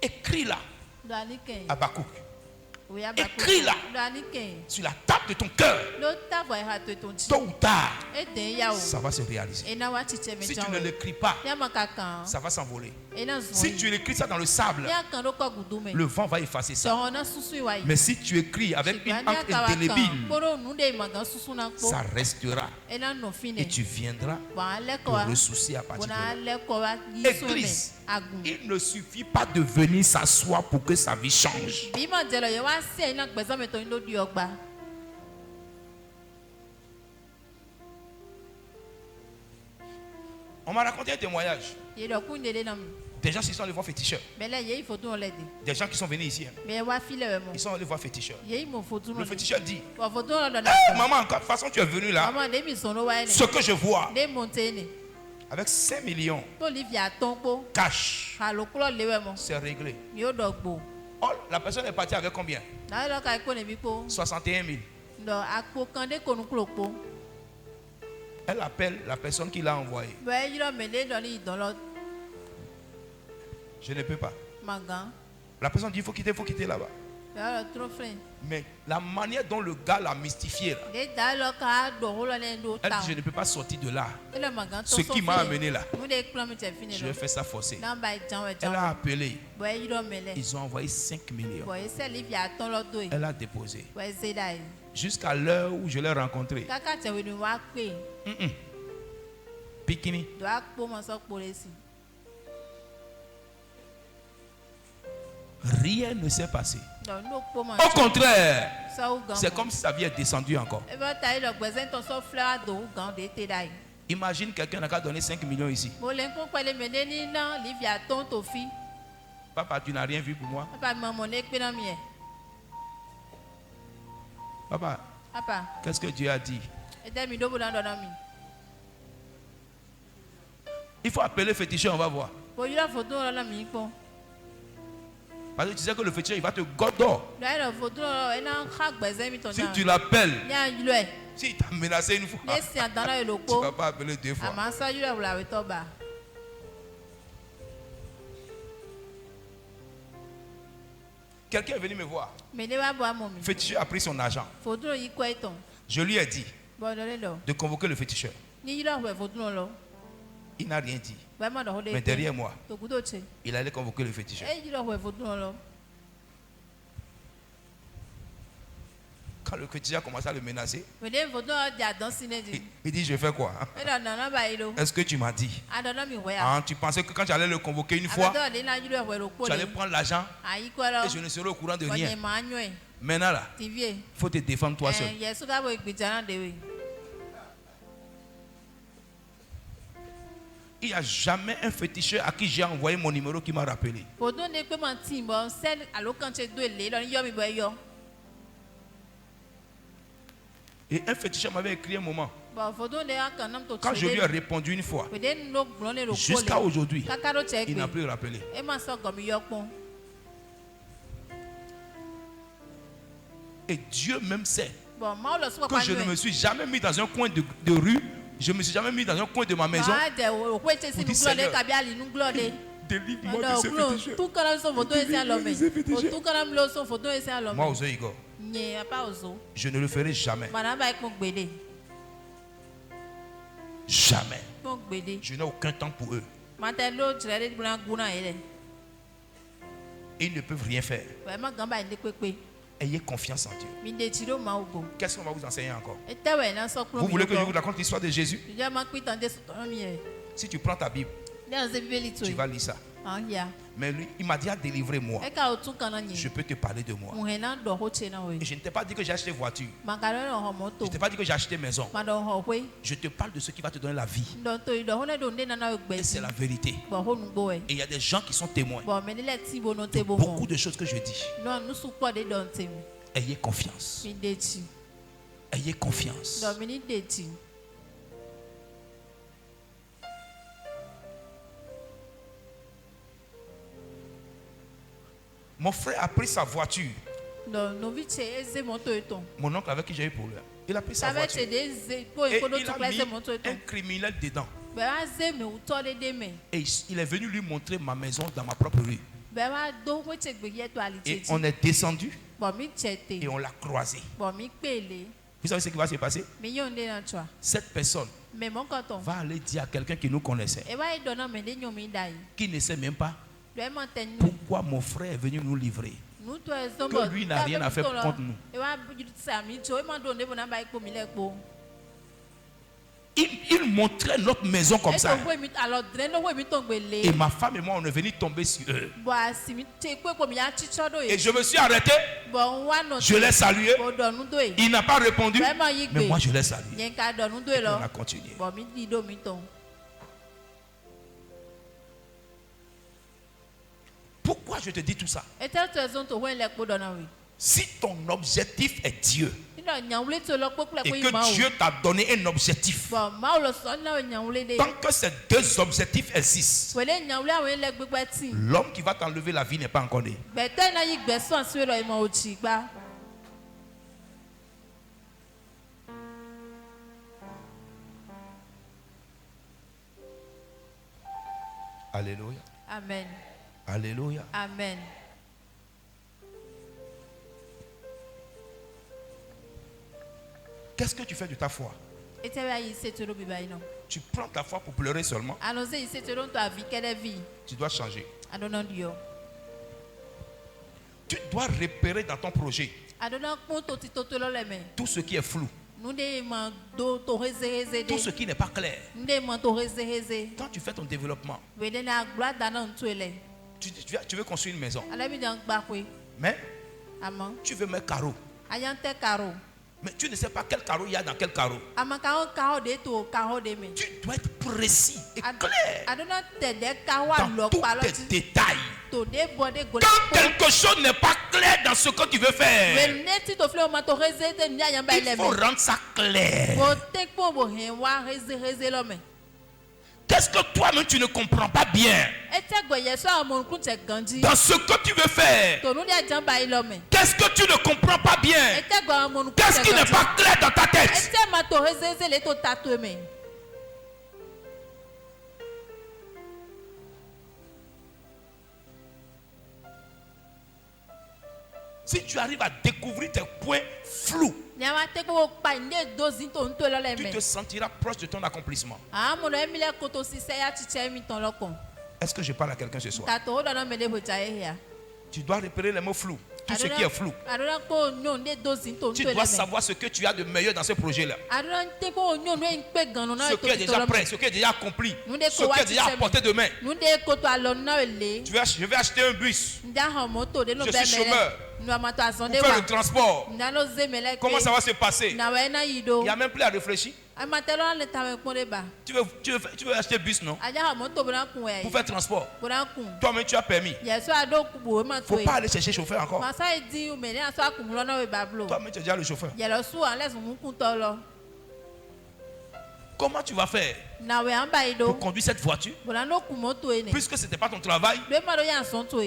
Écris-la. Habakkuk. Écris-la sur la table de ton cœur. Tôt ou tard, ça va se réaliser. Si tu ne l'écris pas, ça va s'envoler. Si tu écris ça dans le sable, le vent va effacer ça. Mais si tu écris avec une encre indélébile, ça restera. Et tu viendras te ressoucier à partir de là. Église, il ne suffit pas de venir s'asseoir pour que sa vie change. On m'a raconté un témoignage. Des gens qui sont allés voir féticheurs. Des gens qui sont venus ici. Ils sont allés voir féticheurs. Le féticheur dit, hey, maman, de toute façon tu es venu là. Ce que je vois, avec 5 millions cash, c'est réglé. Oh, la personne est partie avec combien? 61 000. Elle appelle la personne qui l'a envoyé. Je ne peux pas. La personne dit il faut quitter là-bas. Mais la manière dont le gars l'a mystifié là, elle dit je ne peux pas sortir de là. Ce qui m'a amené là, je vais faire ça forcer. Elle a appelé. Ils ont envoyé 5 millions. Elle a déposé. Jusqu'à l'heure où je l'ai rencontré. Pikini. Rien ne s'est passé. Au contraire, c'est comme si ça avait descendu encore. Imagine quelqu'un qui a donné 5 millions ici. Papa, tu n'as rien vu pour moi. Papa, qu'est-ce que Dieu a dit? Il faut appeler le féticheur, on va voir. Parce que tu sais que le féticheur, il va te godor. Si tu l'appelles, si il t'a menacé une fois, tu ne vas pas appeler 2 fois. Quelqu'un est venu me voir. Le féticheur a pris son argent. Je lui ai dit de convoquer le féticheur. Il n'a rien dit. Mais derrière moi, il allait convoquer le féticheur. Quand le féticheur a commencé à le menacer, il dit je fais quoi? Est-ce que tu m'as dit? Tu pensais que quand tu allais le convoquer une fois, tu allais prendre l'argent et je ne serai au courant de rien. Maintenant là, il faut te défendre toi seul. Il n'y a jamais un féticheur à qui j'ai envoyé mon numéro qui m'a rappelé. Et un féticheur m'avait écrit un moment. Quand je lui ai répondu une fois, jusqu'à aujourd'hui, il n'a plus rappelé. Et Dieu même sait que je ne me suis jamais mis dans un coin de rue. Je ne me suis jamais mis dans un coin de ma maison pour dire Seigneur, délivre-moi de ce féticheur. Moi, Ozo Igor, je ne le ferai jamais. Jamais. Je n'ai aucun temps pour eux. Ils ne peuvent rien faire. Ayez confiance en Dieu. Qu'est-ce qu'on va vous enseigner encore? Vous voulez que je vous raconte l'histoire de Jésus? Si tu prends ta Bible, tu vas lire ça. Mais lui, il m'a dit à délivrer moi. Je peux te parler de moi. Et je ne t'ai pas dit que j'ai acheté voiture. Je ne t'ai pas dit que j'ai acheté maison. Je te parle de ce qui va te donner la vie. Et c'est la vérité. Et il y a des gens qui sont témoins de beaucoup de choses que je dis. Ayez confiance. Ayez confiance. Mon frère a pris sa voiture. Mon oncle avec qui j'ai eu problème, il a pris sa voiture. Et il a mis un criminel dedans. Et il est venu lui montrer ma maison dans ma propre rue. Et on est descendu et on l'a croisé. Vous savez ce qui va se passer? Cette personne va aller dire à quelqu'un qui nous connaissait, qui ne sait même pas pourquoi mon frère est venu nous livrer. Que lui n'a rien à faire contre nous. Il montrait notre maison comme ça. Et ma femme et moi, on est venus tomber sur eux. Et je me suis arrêté. Je l'ai salué. Il n'a pas répondu. Mais moi, je l'ai salué. Et on a continué. Pourquoi je te dis tout ça? Si ton objectif est Dieu, et que Dieu t'a donné un objectif, tant que ces deux objectifs existent, l'homme qui va t'enlever la vie n'est pas encore né. Alléluia. Amen. Alléluia. Amen. Qu'est-ce que tu fais de ta foi? Tu prends ta foi pour pleurer seulement? Tu dois changer. Tu dois repérer dans ton projet tout ce qui est flou, tout ce qui n'est pas clair. Quand tu fais ton développement, tu veux construire une maison, mais tu veux mettre carreau, mais tu ne sais pas quel carreau il y a dans quel carreau. Tu dois être précis et clair dans tous tes détails. Quand quelque chose n'est pas clair dans ce que tu veux faire, il faut rendre ça clair. Qu'est-ce que toi-même tu ne comprends pas bien dans ce que tu veux faire? Qu'est-ce que tu ne comprends pas bien? Qu'est-ce qui n'est pas clair dans ta tête? Si tu arrives à découvrir tes points flous, tu te sentiras proche de ton accomplissement. Est-ce que je parle à quelqu'un ce soir? Tu dois repérer les mots flous, tout ce qui est flou. Tu dois savoir ce que tu as de meilleur dans ce projet-là. Ce qui est déjà prêt, ce qui est déjà accompli, ce qui est déjà à portée de main. Je vais acheter un bus. Je suis chômeur. Pour faire le transport. Comment ça va se passer? Il n'y a même plus à réfléchir. Tu veux acheter un bus, non? Pour faire transport. Toi-même, tu as permis. Il ne faut pas aller chercher chauffeur encore. Toi-même, tu es déjà le chauffeur. Comment tu vas faire pour conduire cette voiture? Puisque ce n'était pas ton travail,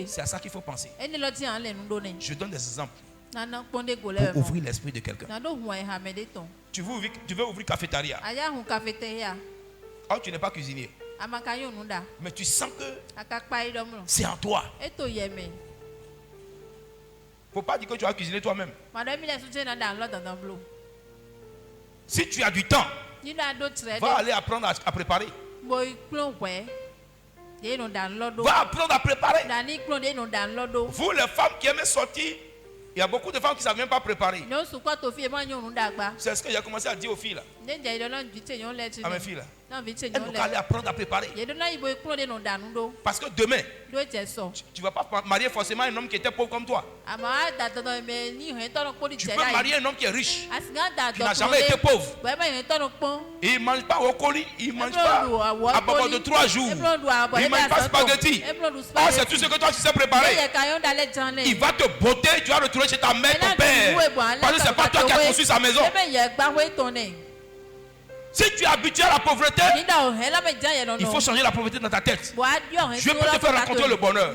c'est à ça qu'il faut penser. Je donne des exemples pour ouvrir l'esprit de quelqu'un. Tu veux ouvrir cafétéria. Oh, tu n'es pas cuisinier, mais tu sens que c'est en toi. Il ne faut pas dire que tu vas cuisiner toi-même. Si tu as du temps, va aller apprendre à préparer. Va apprendre à préparer. Vous les femmes qui aiment sortir, il y a beaucoup de femmes qui ne savent même pas préparer. C'est ce que j'ai commencé à dire aux filles là. À mes filles là. Elles n'ont qu'à aller apprendre à préparer. Parce que demain, tu ne vas pas marier forcément un homme qui était pauvre comme toi. Tu peux marier un homme qui est riche, qui n'a jamais été pauvre. Il ne mange pas au colis, il ne mange pas à bord de 3 jours. Il ne mange pas spaghetti. Oh, c'est tout ce que toi tu sais préparer. Il va te botter, tu vas retrouver chez ta mère, ton père. Parce que ce n'est pas toi qui as construit sa maison. Si tu es habitué à la pauvreté, il faut changer la pauvreté dans ta tête. Je peux te faire rencontrer le bonheur.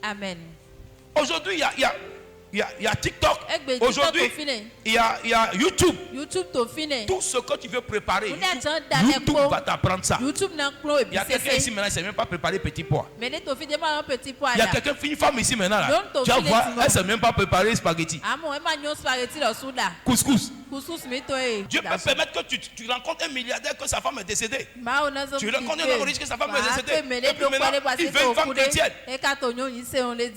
Amen. Aujourd'hui, il y a TikTok. Aujourd'hui, il y a YouTube. Tout ce que tu veux préparer, YouTube va t'apprendre ça. Il y a quelqu'un ici maintenant, il ne sait même pas préparer petit pois. Il y a quelqu'un, une femme ici maintenant, là, tu vas voir, elle ne sait même pas préparer spaghetti. Couscous. Dieu peut permettre que tu rencontres un milliardaire que sa femme est décédée. Tu rencontres un homme riche que sa femme est décédée. Et puis maintenant, il veut une femme chrétienne.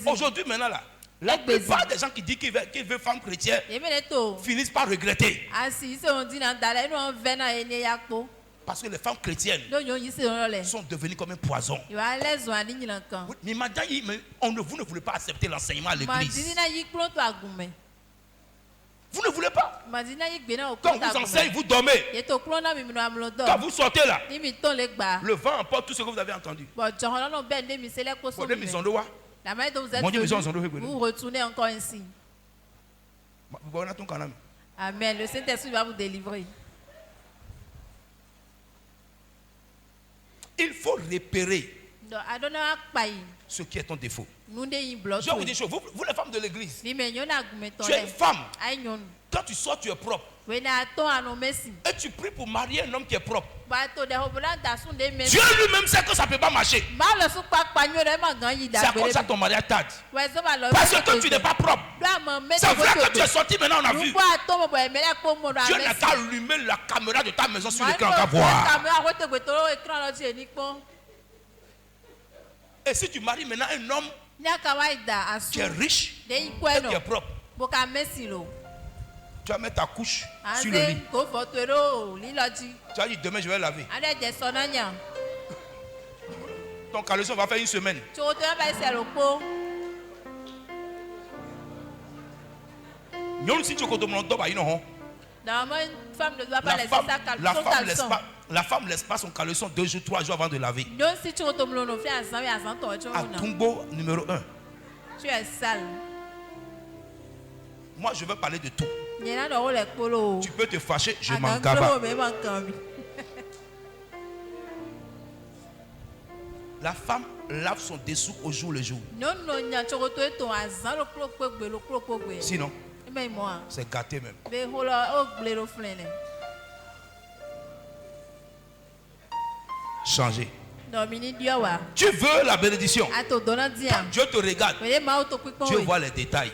Aujourd'hui, maintenant, là, la plupart des gens qui disent qu'ils veulent femme chrétienne finissent par regretter. Parce que les femmes chrétiennes sont devenues comme un poison. Mais maintenant, vous ne voulez pas accepter l'enseignement à l'église. Vous ne voulez pas. Quand on vous enseigne, vous dormez. Quand vous sortez là, le vent emporte tout ce que vous avez entendu. Vous retournez encore ainsi. Amen. Le Saint-Esprit va vous délivrer. Il faut repérer ce qui est ton défaut. Je vais vous dire une chose. Vous les femmes de l'église, tu es une femme. Quand tu sors, tu es propre. Et tu pries pour marier un homme qui est propre. Dieu lui-même sait que ça ne peut pas marcher. C'est à cause de ça ton mariage tarde. Parce que tu n'es pas propre. C'est vrai que tu es sorti maintenant, on a vu. Dieu n'a qu'à allumer la caméra de ta maison sur l'écran, on va voir. Et si tu maries maintenant un homme qui est riche et qui est propre, tu vas mettre ta couche sur le lit. Tu vas dire demain je vais laver. Ton caleçon va faire une semaine. La femme laisse pas son caleçon 2 jours, 3 jours avant de laver. Atumbo numéro 1. Tu es sale. Moi je veux parler de tout. Tu peux te fâcher, je m'en gaba. La femme lave son dessous au jour le jour. Sinon, c'est gâté même. Changer. Tu veux la bénédiction. Quand Dieu te regarde, Dieu voit les détails.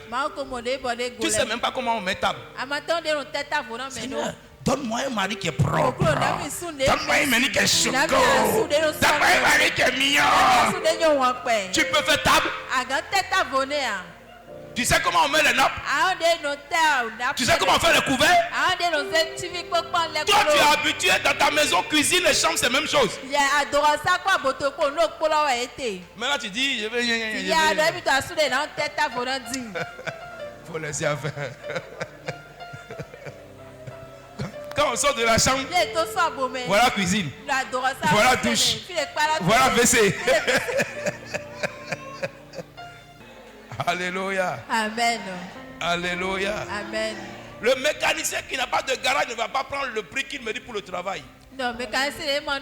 Tu ne sais même pas comment on met table. Seigneur, donne-moi un mari qui est propre. Donne-moi un mari qui est choco. Donne-moi un mari qui est mignon. Tu peux faire table. Tu sais comment on met les nappes? Tu sais comment on fait les couverts? Toi, tu es habitué dans ta maison, cuisine et chambre, c'est la même chose. Mais là, tu dis, je vais. Faut laisser faire. Quand on sort de la chambre, voilà cuisine, voilà douche, voilà WC. Alléluia. Amen. Alléluia. Amen. Le mécanicien qui n'a pas de garage ne va pas prendre le prix qu'il me dit pour le travail. Non, mécanicien il m'a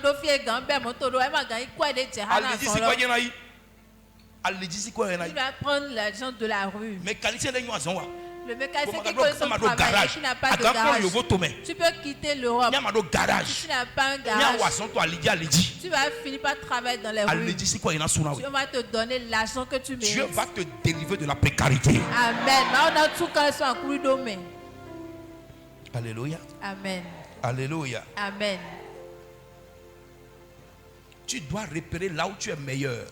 il va prendre l'argent de la rue. Mécanicien n'est pas le mécanicien qui connaît son travail et qui n'a pas de garage. Tu peux quitter l'Europe. Tu n'as pas un garage. Tu vas finir par travailler dans les rues. Dieu va te donner l'argent que tu mérites. Dieu va te délivrer de la précarité. Amen. Alléluia. Amen. Alléluia. Amen. Tu dois repérer là où tu es meilleur.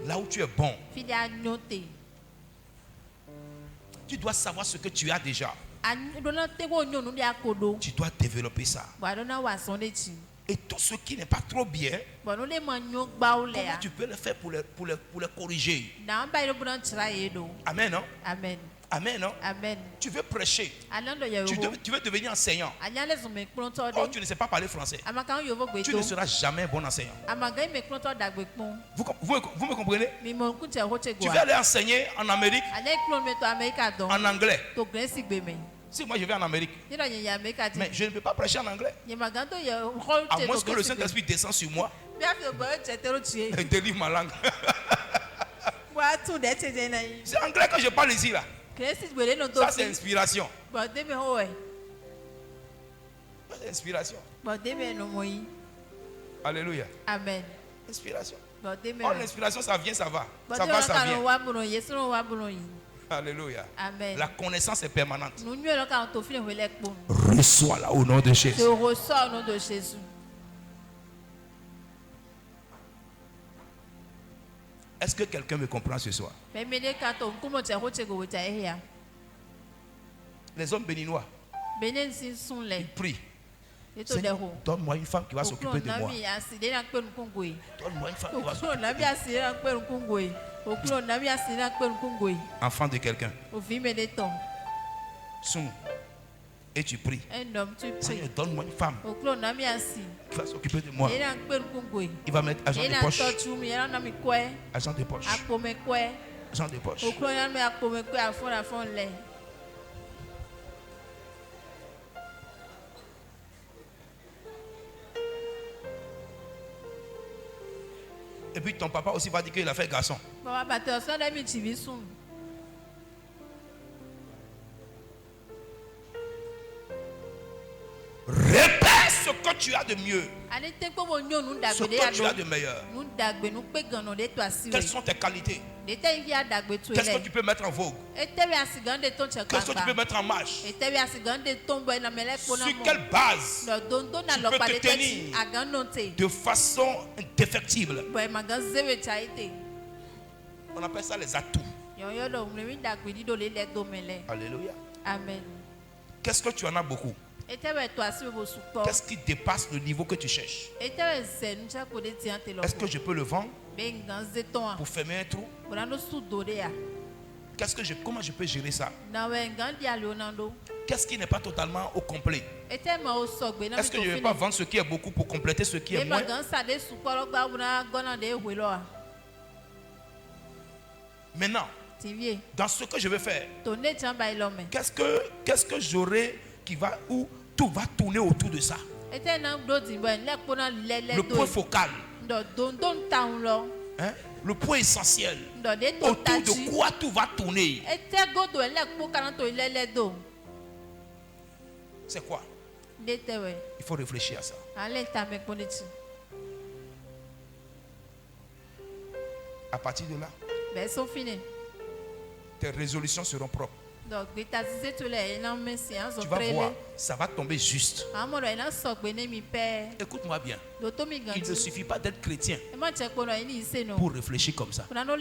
Là où tu es bon. Tu dois savoir ce que tu as déjà. Tu dois développer ça. Et tout ce qui n'est pas trop bien, comment tu peux le faire pour les corriger? Amen, non? Amen. Amen, non? Amen. Tu veux prêcher. Tu veux devenir enseignant. Oh, tu ne sais pas parler français. Tu ne seras jamais un bon enseignant. Vous me comprenez? Tu veux aller enseigner en Amérique, en anglais. Si moi je vais en Amérique, mais je ne peux pas prêcher en anglais. À moins que le Saint-Esprit descende sur moi et délivre ma langue. C'est anglais que je parle ici là. Ça c'est inspiration. C'est inspiration. Alléluia. Amen. Inspiration. Oh, l'inspiration ça vient, ça va. Ça va, ça vient. Alléluia. Amen. La connaissance est permanente. Reçois-la au nom de Jésus. Je reçois au nom de Jésus. Est-ce que quelqu'un me comprend ce soir? Les hommes béninois, ils prient. Donne-moi une femme qui va s'occuper de moi. Donne-moi une femme qui va s'occuper de moi. Enfant de quelqu'un. Et tu pries. Seigneur, donne-moi une femme qui va s'occuper de moi. Il va mettre argent de poche. Argent de poche. Argent de poche. Et puis ton papa aussi va dire qu'il a fait garçon. Repère ce que tu as de mieux. Ce que tu as de meilleur. Quelles sont tes qualités? Qu'est-ce que tu peux mettre en vogue? Qu'est-ce que tu peux mettre en marche? Sur quelle base tu peux te tenir de façon indéfectible? On appelle ça les atouts. Alléluia. Amen. Qu'est-ce que tu en as beaucoup? Qu'est-ce qui dépasse le niveau que tu cherches? Est-ce que je peux le vendre pour fermer un trou? Comment je peux gérer ça? Qu'est-ce qui n'est pas totalement au complet? Est-ce que je ne vais pas vendre ce qui est beaucoup pour compléter ce qui est moins? Maintenant, dans ce que je vais faire, qu'est-ce que j'aurai qui va, où tout va tourner autour de ça? Le point focal, le point essentiel, autour de quoi tout va tourner. C'est quoi? Il faut réfléchir à ça. À partir de là, tes résolutions seront propres. Tu vas voir, ça va tomber juste. Écoute-moi bien. Il ne suffit pas d'être chrétien pour réfléchir comme ça. Non.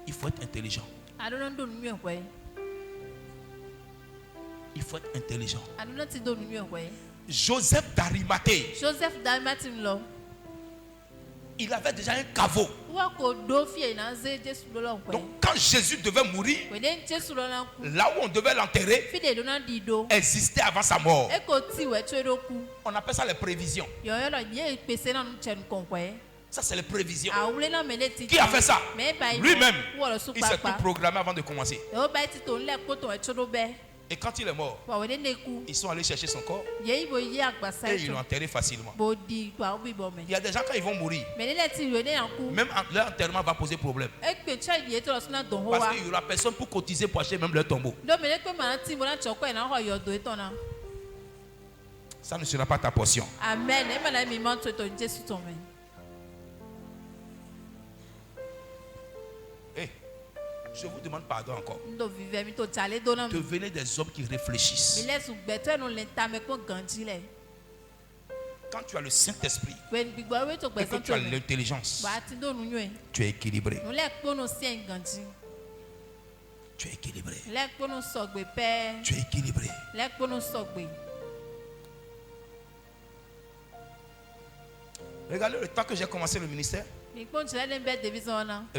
Il faut être intelligent. Il faut être intelligent. Joseph d'Arimathée, il avait déjà un caveau. Donc quand Jésus devait mourir, là où on devait l'enterrer existait avant sa mort. On appelle ça les prévisions. Ça c'est les prévisions. Qui a fait ça? Lui-même. Il s'est tout programmé avant de commencer. Et quand il est mort, ils sont allés chercher son corps et ils l'ont enterré facilement. Il y a des gens quand ils vont mourir, même leur enterrement va poser problème. Parce qu'il n'y aura personne pour cotiser pour acheter même leur tombeau. Ça ne sera pas ta portion. Amen. Je vous demande pardon encore. Devenez des hommes qui réfléchissent. Quand tu as le Saint-Esprit et que tu as l'intelligence, tu es équilibré. Tu es équilibré. Tu es équilibré. Regardez le temps que j'ai commencé le ministère et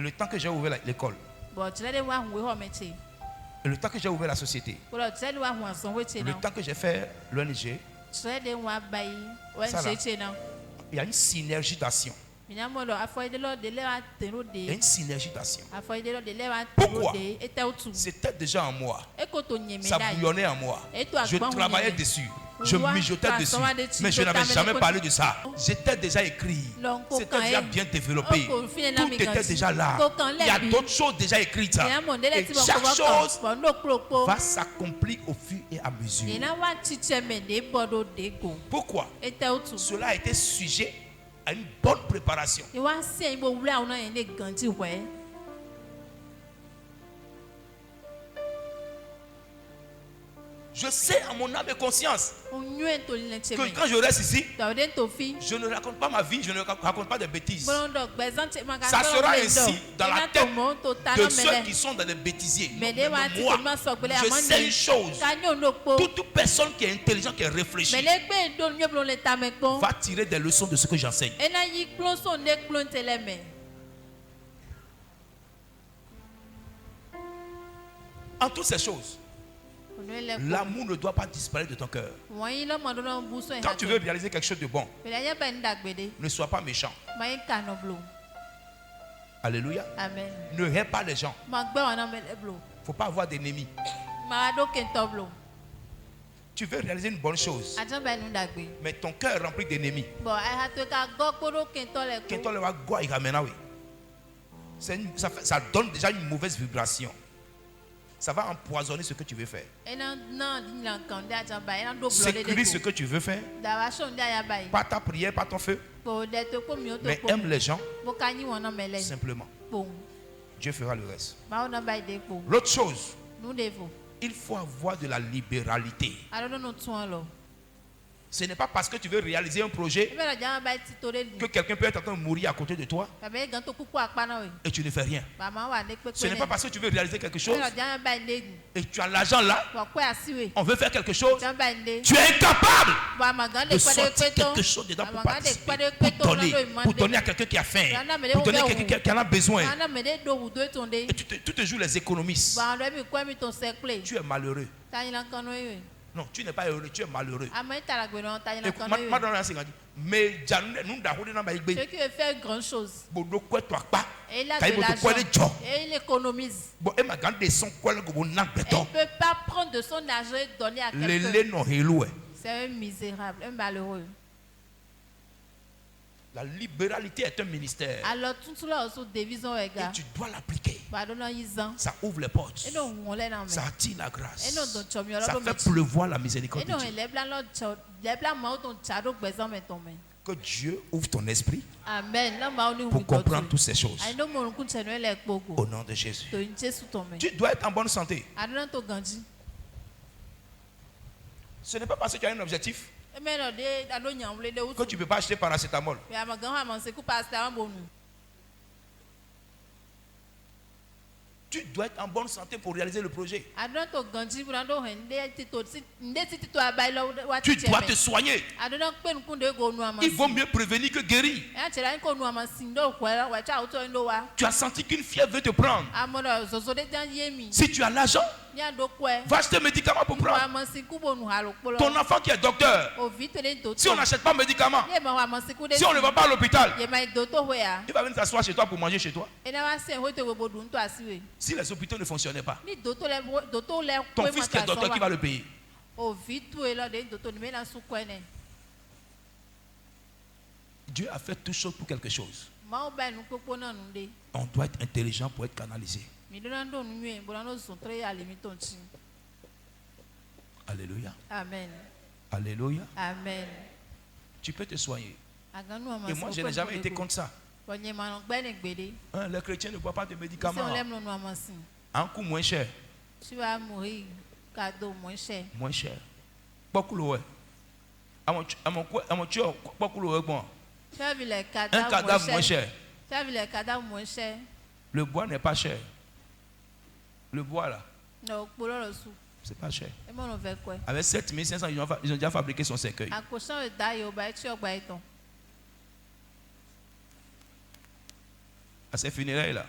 le temps que j'ai ouvert l'école. Et le temps que j'ai ouvert la société. Le temps que j'ai fait l'ONG. Il y a une synergie d'action. Il y a une synergie d'action. Pourquoi? C'était déjà en moi. Ça bouillonnait en moi. Je travaillais dessus. Je mijotais dessus. Mais je n'avais jamais parlé de ça. J'étais déjà écrit. C'était déjà bien développé. Tout était déjà là. Il y a d'autres choses déjà écrites. Et chaque chose va s'accomplir au fur et à mesure. Pourquoi? Cela a été sujet à une bonne préparation. Je sais à mon âme et conscience que quand je reste ici, je ne raconte pas ma vie, je ne raconte pas de bêtises. Ça sera ainsi dans la tête de ceux qui sont dans les bêtisiers. Moi, je sais une chose. Toute personne qui est intelligente, qui est réfléchie, va tirer des leçons de ce que j'enseigne. En toutes ces choses, l'amour ne doit pas disparaître de ton cœur. Quand tu veux réaliser quelque chose de bon, ne sois pas méchant. Alléluia. Amen. Ne hais pas les gens. Il ne faut pas avoir d'ennemis. Tu veux réaliser une bonne chose, mais ton cœur est rempli d'ennemis. Ça donne déjà une mauvaise vibration. Ça va empoisonner ce que tu veux faire. Sécurise ce que tu veux faire. Pas ta prière, pas ton feu. Mais aime les gens simplement. Dieu fera le reste. L'autre chose, il faut avoir de la libéralité. Ce n'est pas parce que tu veux réaliser un projet que quelqu'un peut être en train de mourir à côté de toi et tu ne fais rien. Ce n'est pas parce que tu veux réaliser quelque chose et tu as l'argent là, on veut faire quelque chose, tu es incapable de sortir quelque chose dedans pour participer, pour donner à quelqu'un qui a faim, pour donner à quelqu'un qui en a besoin. Et tu te joues les économistes. Tu es malheureux. Non, tu n'es pas heureux, tu es malheureux. Mais celui qui veut faire grand chose, et il a de l'argent, et il économise. Il ne peut pas prendre de son argent et donner à quelqu'un. C'est un misérable, un malheureux. La libéralité est un ministère. Et tu dois l'appliquer. Ça ouvre les portes. Ça attire la grâce. Ça fait pleuvoir la miséricorde de Dieu. Que Dieu ouvre ton esprit. Amen. Pour comprendre toutes ces choses. Au nom de Jésus. Tu dois être en bonne santé. Ce n'est pas parce que tu as un objectif que tu ne peux pas acheter paracétamol. Tu dois être en bonne santé pour réaliser le projet. Tu dois te soigner. Il vaut mieux prévenir que guérir. Tu as senti qu'une fièvre veut te prendre. Si tu as l'argent, va acheter un médicament pour prendre. Ton enfant qui est docteur, si on n'achète pas de médicaments, si on ne va pas à l'hôpital, il va venir s'asseoir chez toi pour manger chez toi. Si les hôpitaux ne fonctionnaient pas, ton fils qui est docteur, qui va le payer? Dieu a fait toutes choses pour quelque chose. On doit être intelligent pour être canalisé. Alléluia. Amen. Alléluia. Amen. Tu peux te soigner. Et moi, je n'ai jamais été contre ça. Les chrétiens ne boivent pas de médicaments. Un coût moins cher. Tu vas mourir, cadeau moins cher. Moins cher. Beaucoup de un cadavre moins cher. Tu as vu les cadavres moins chers. Le bois n'est pas cher. Le bois là. Non, c'est pas cher. Quoi? Avec 7500, ils ont déjà fabriqué son cercueil. À ces funérailles là.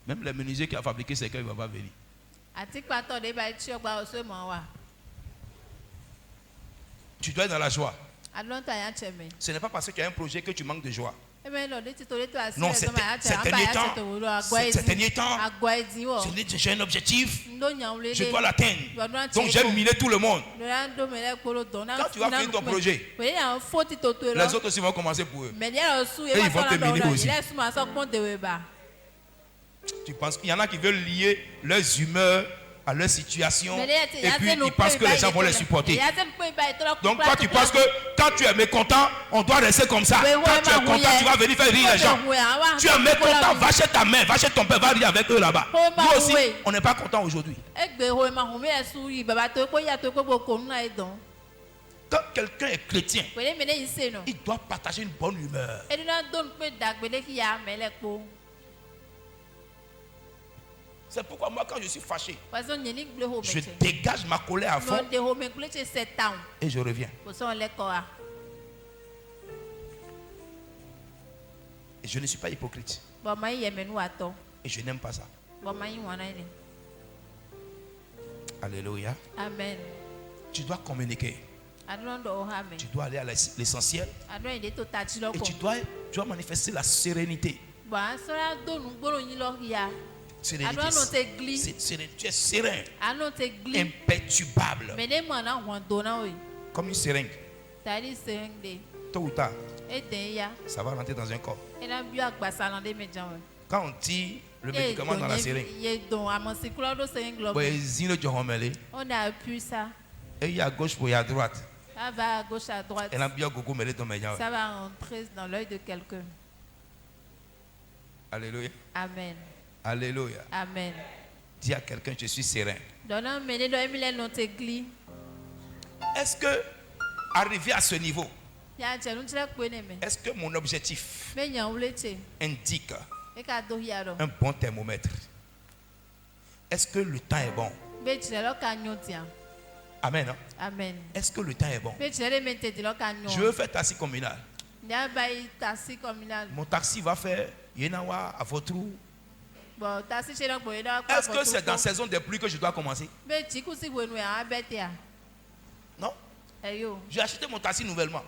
Même le menuisier qui a fabriqué ce cercueil ne va pas venir. Tu dois être dans la joie. Ce n'est pas parce que tu as un projet que tu manques de joie. Non, ces derniers temps, j'ai un objectif, je dois l'atteindre. Donc j'ai miné tout le monde. Quand tu vas finir ton projet, les autres aussi vont commencer pour eux. Et ils vont te miner aussi. Tu penses qu'il y en a qui veulent lier leurs humeurs à leur situation et puis ils pensent que les gens vont les supporter. Donc toi tu penses que quand tu es mécontent, on doit rester comme ça. Quand tu es content, tu vas venir faire rire les gens. Tu es mécontent, va chez ta mère, va chez ton père, va rire avec eux là-bas. Nous aussi, on n'est pas content aujourd'hui. Quand quelqu'un est chrétien, il doit partager une bonne humeur. C'est pourquoi moi, quand je suis fâché, je dégage ma colère à fond et je reviens. Et Je ne suis pas hypocrite. Et je n'aime pas ça. Alléluia. Amen. Tu dois communiquer. Tu dois aller à l'essentiel. Et tu dois manifester la sérénité. Sérénité. Tu es serein. Imperturbable. Comme une seringue. Tôt ou tard, ça va rentrer dans un corps. Quand on tire le médicament dans la seringue, on a appuyé ça. Et il y a à gauche et à droite. Ça va à gauche, à droite. Ça va rentrer dans l'œil de quelqu'un. Alléluia. Amen. Alléluia. Amen. Dis à quelqu'un, je suis serein. Est-ce que, arrivé à ce niveau, est-ce que mon objectif indique un bon thermomètre? Est-ce que le temps est bon? Amen. Non? Amen. Est-ce que le temps est bon? Je veux faire taxi communal. Mon taxi va faire Yenawa à votre trou. Est-ce que c'est dans la saison des pluies que je dois commencer? Non. J'ai acheté mon taxi nouvellement.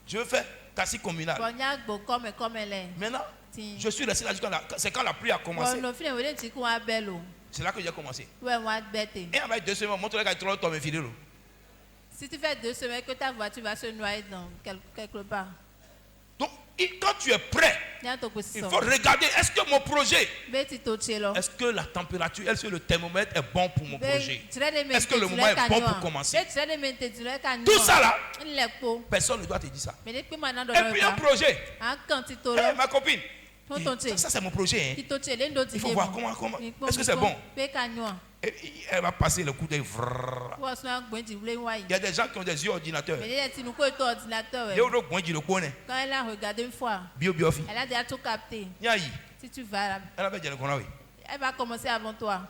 Je veux faire taxi communal. Maintenant, je suis resté là jusqu'à c'est quand la pluie a commencé. C'est là que j'ai commencé. Et avec 2 semaines, montre-le qu'il y a 3 filets. Si tu fais 2 semaines que ta voiture va se noyer dans quelque part. Donc, quand tu es prêt, il faut regarder, est-ce que mon projet, est-ce que la température, est-ce que le thermomètre est bon pour mon projet? Est-ce que le moment est bon pour commencer? Tout ça là, personne ne doit te dire ça. Et puis un projet, ma copine, ça c'est mon projet. Hein. Il faut voir comment. Est-ce que c'est bon? Et elle va passer le coup d'œil. Il y a des gens qui ont des yeux ordinateurs. Quand elle a regardé une fois, elle a déjà tout capté. Si tu vas, elle va commencer avant toi.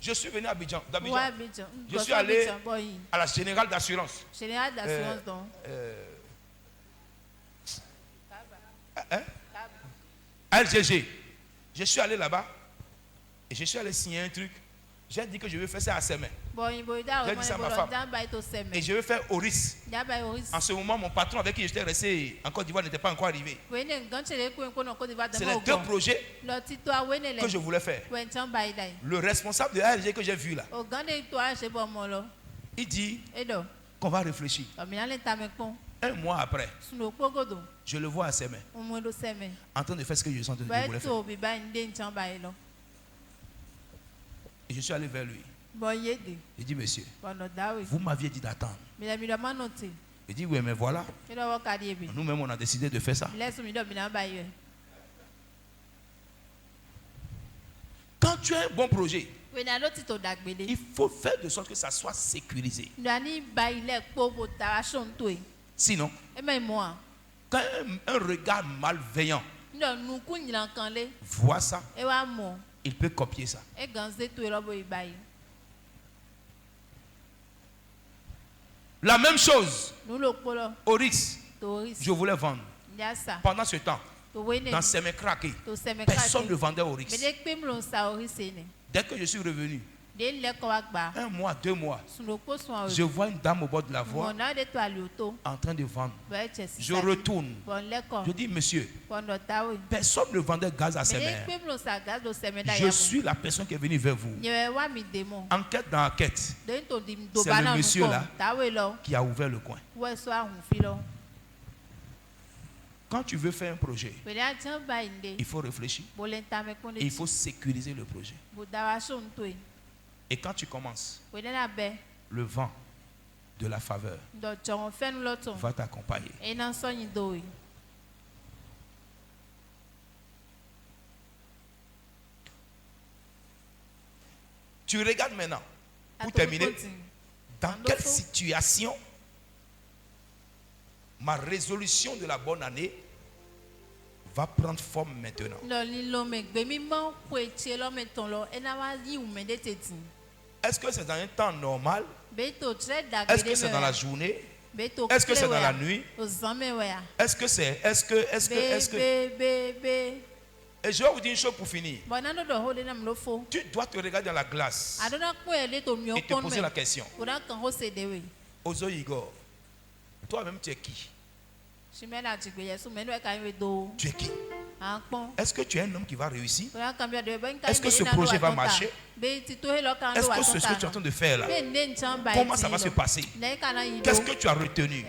Je suis venu à Abidjan. Je suis allé à la Générale d'Assurance. Générale d'Assurance donc. LGG. Je suis allé là-bas et je suis allé signer un truc. J'ai dit que je vais faire ça à Semé. J'ai dit ça à ma femme. Et je vais faire Oris. En ce moment, mon patron avec qui j'étais resté en Côte d'Ivoire n'était pas encore arrivé. C'est les 2 projets que je voulais faire. Le responsable de LGG que j'ai vu là, il dit qu'on va réfléchir. Un mois après, je le vois à Semé, en train de faire ce que je sens de voulais faire. Et je suis allé vers lui. Il dit, monsieur, vous m'aviez dit d'attendre. Il dit, oui, mais voilà. Nous-mêmes, on a décidé de faire ça. Quand tu as un bon projet, il faut faire de sorte que ça soit sécurisé. Sinon, quand un regard malveillant voit ça, il peut copier ça. La même chose, Oryx, je voulais vendre. Pendant ce temps, dans Semé craqué, personne ne vendait Oryx. Dès que je suis revenu, 1 mois, 2 mois, je vois une dame au bord de la voie en train de vendre. Je retourne. Je dis, monsieur, personne ne vendait gaz à ses mères. Je suis la personne qui est venue vers vous. Enquête dans enquête. C'est le monsieur là qui a ouvert le coin. Quand tu veux faire un projet, il faut réfléchir. Et il faut sécuriser le projet. Et quand tu commences, le vent de la faveur va t'accompagner. Tu regardes maintenant, pour terminer, dans quelle situation ma résolution de la bonne année va prendre forme maintenant. Est-ce que c'est dans un temps normal? Est-ce que c'est dans la journée? Est-ce que c'est dans la nuit? Est-ce que c'est... Et je vais vous dire une chose pour finir. Tu dois te regarder dans la glace et te poser la question. Ozo Igor, toi-même tu es qui? Tu es qui? Est-ce que tu es un homme qui va réussir? Est-ce que ce projet va marcher? Est-ce que ce que tu es en train de faire là, comment ça va se passer? Qu'est-ce que tu as retenu?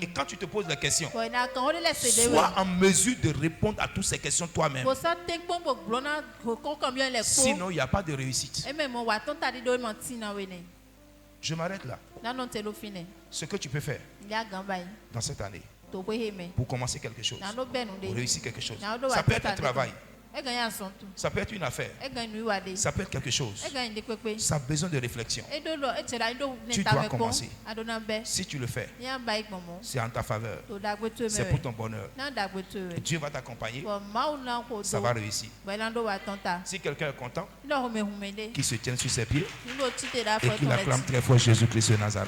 Et quand tu te poses la question, sois en mesure de répondre à toutes ces questions toi-même. Sinon, il n'y a pas de réussite. Je m'arrête là. Ce que tu peux faire dans cette année, pour commencer quelque chose, pour réussir quelque chose, ça peut être un travail, ça peut être une affaire, ça peut être quelque chose, ça a besoin de réflexion. Tu dois commencer. Si tu le fais, c'est en ta faveur, c'est pour ton bonheur. Dieu va t'accompagner, ça va réussir. Si quelqu'un est content, qu'il se tienne sur ses pieds et qu'il acclame très fort Jésus-Christ de Nazareth.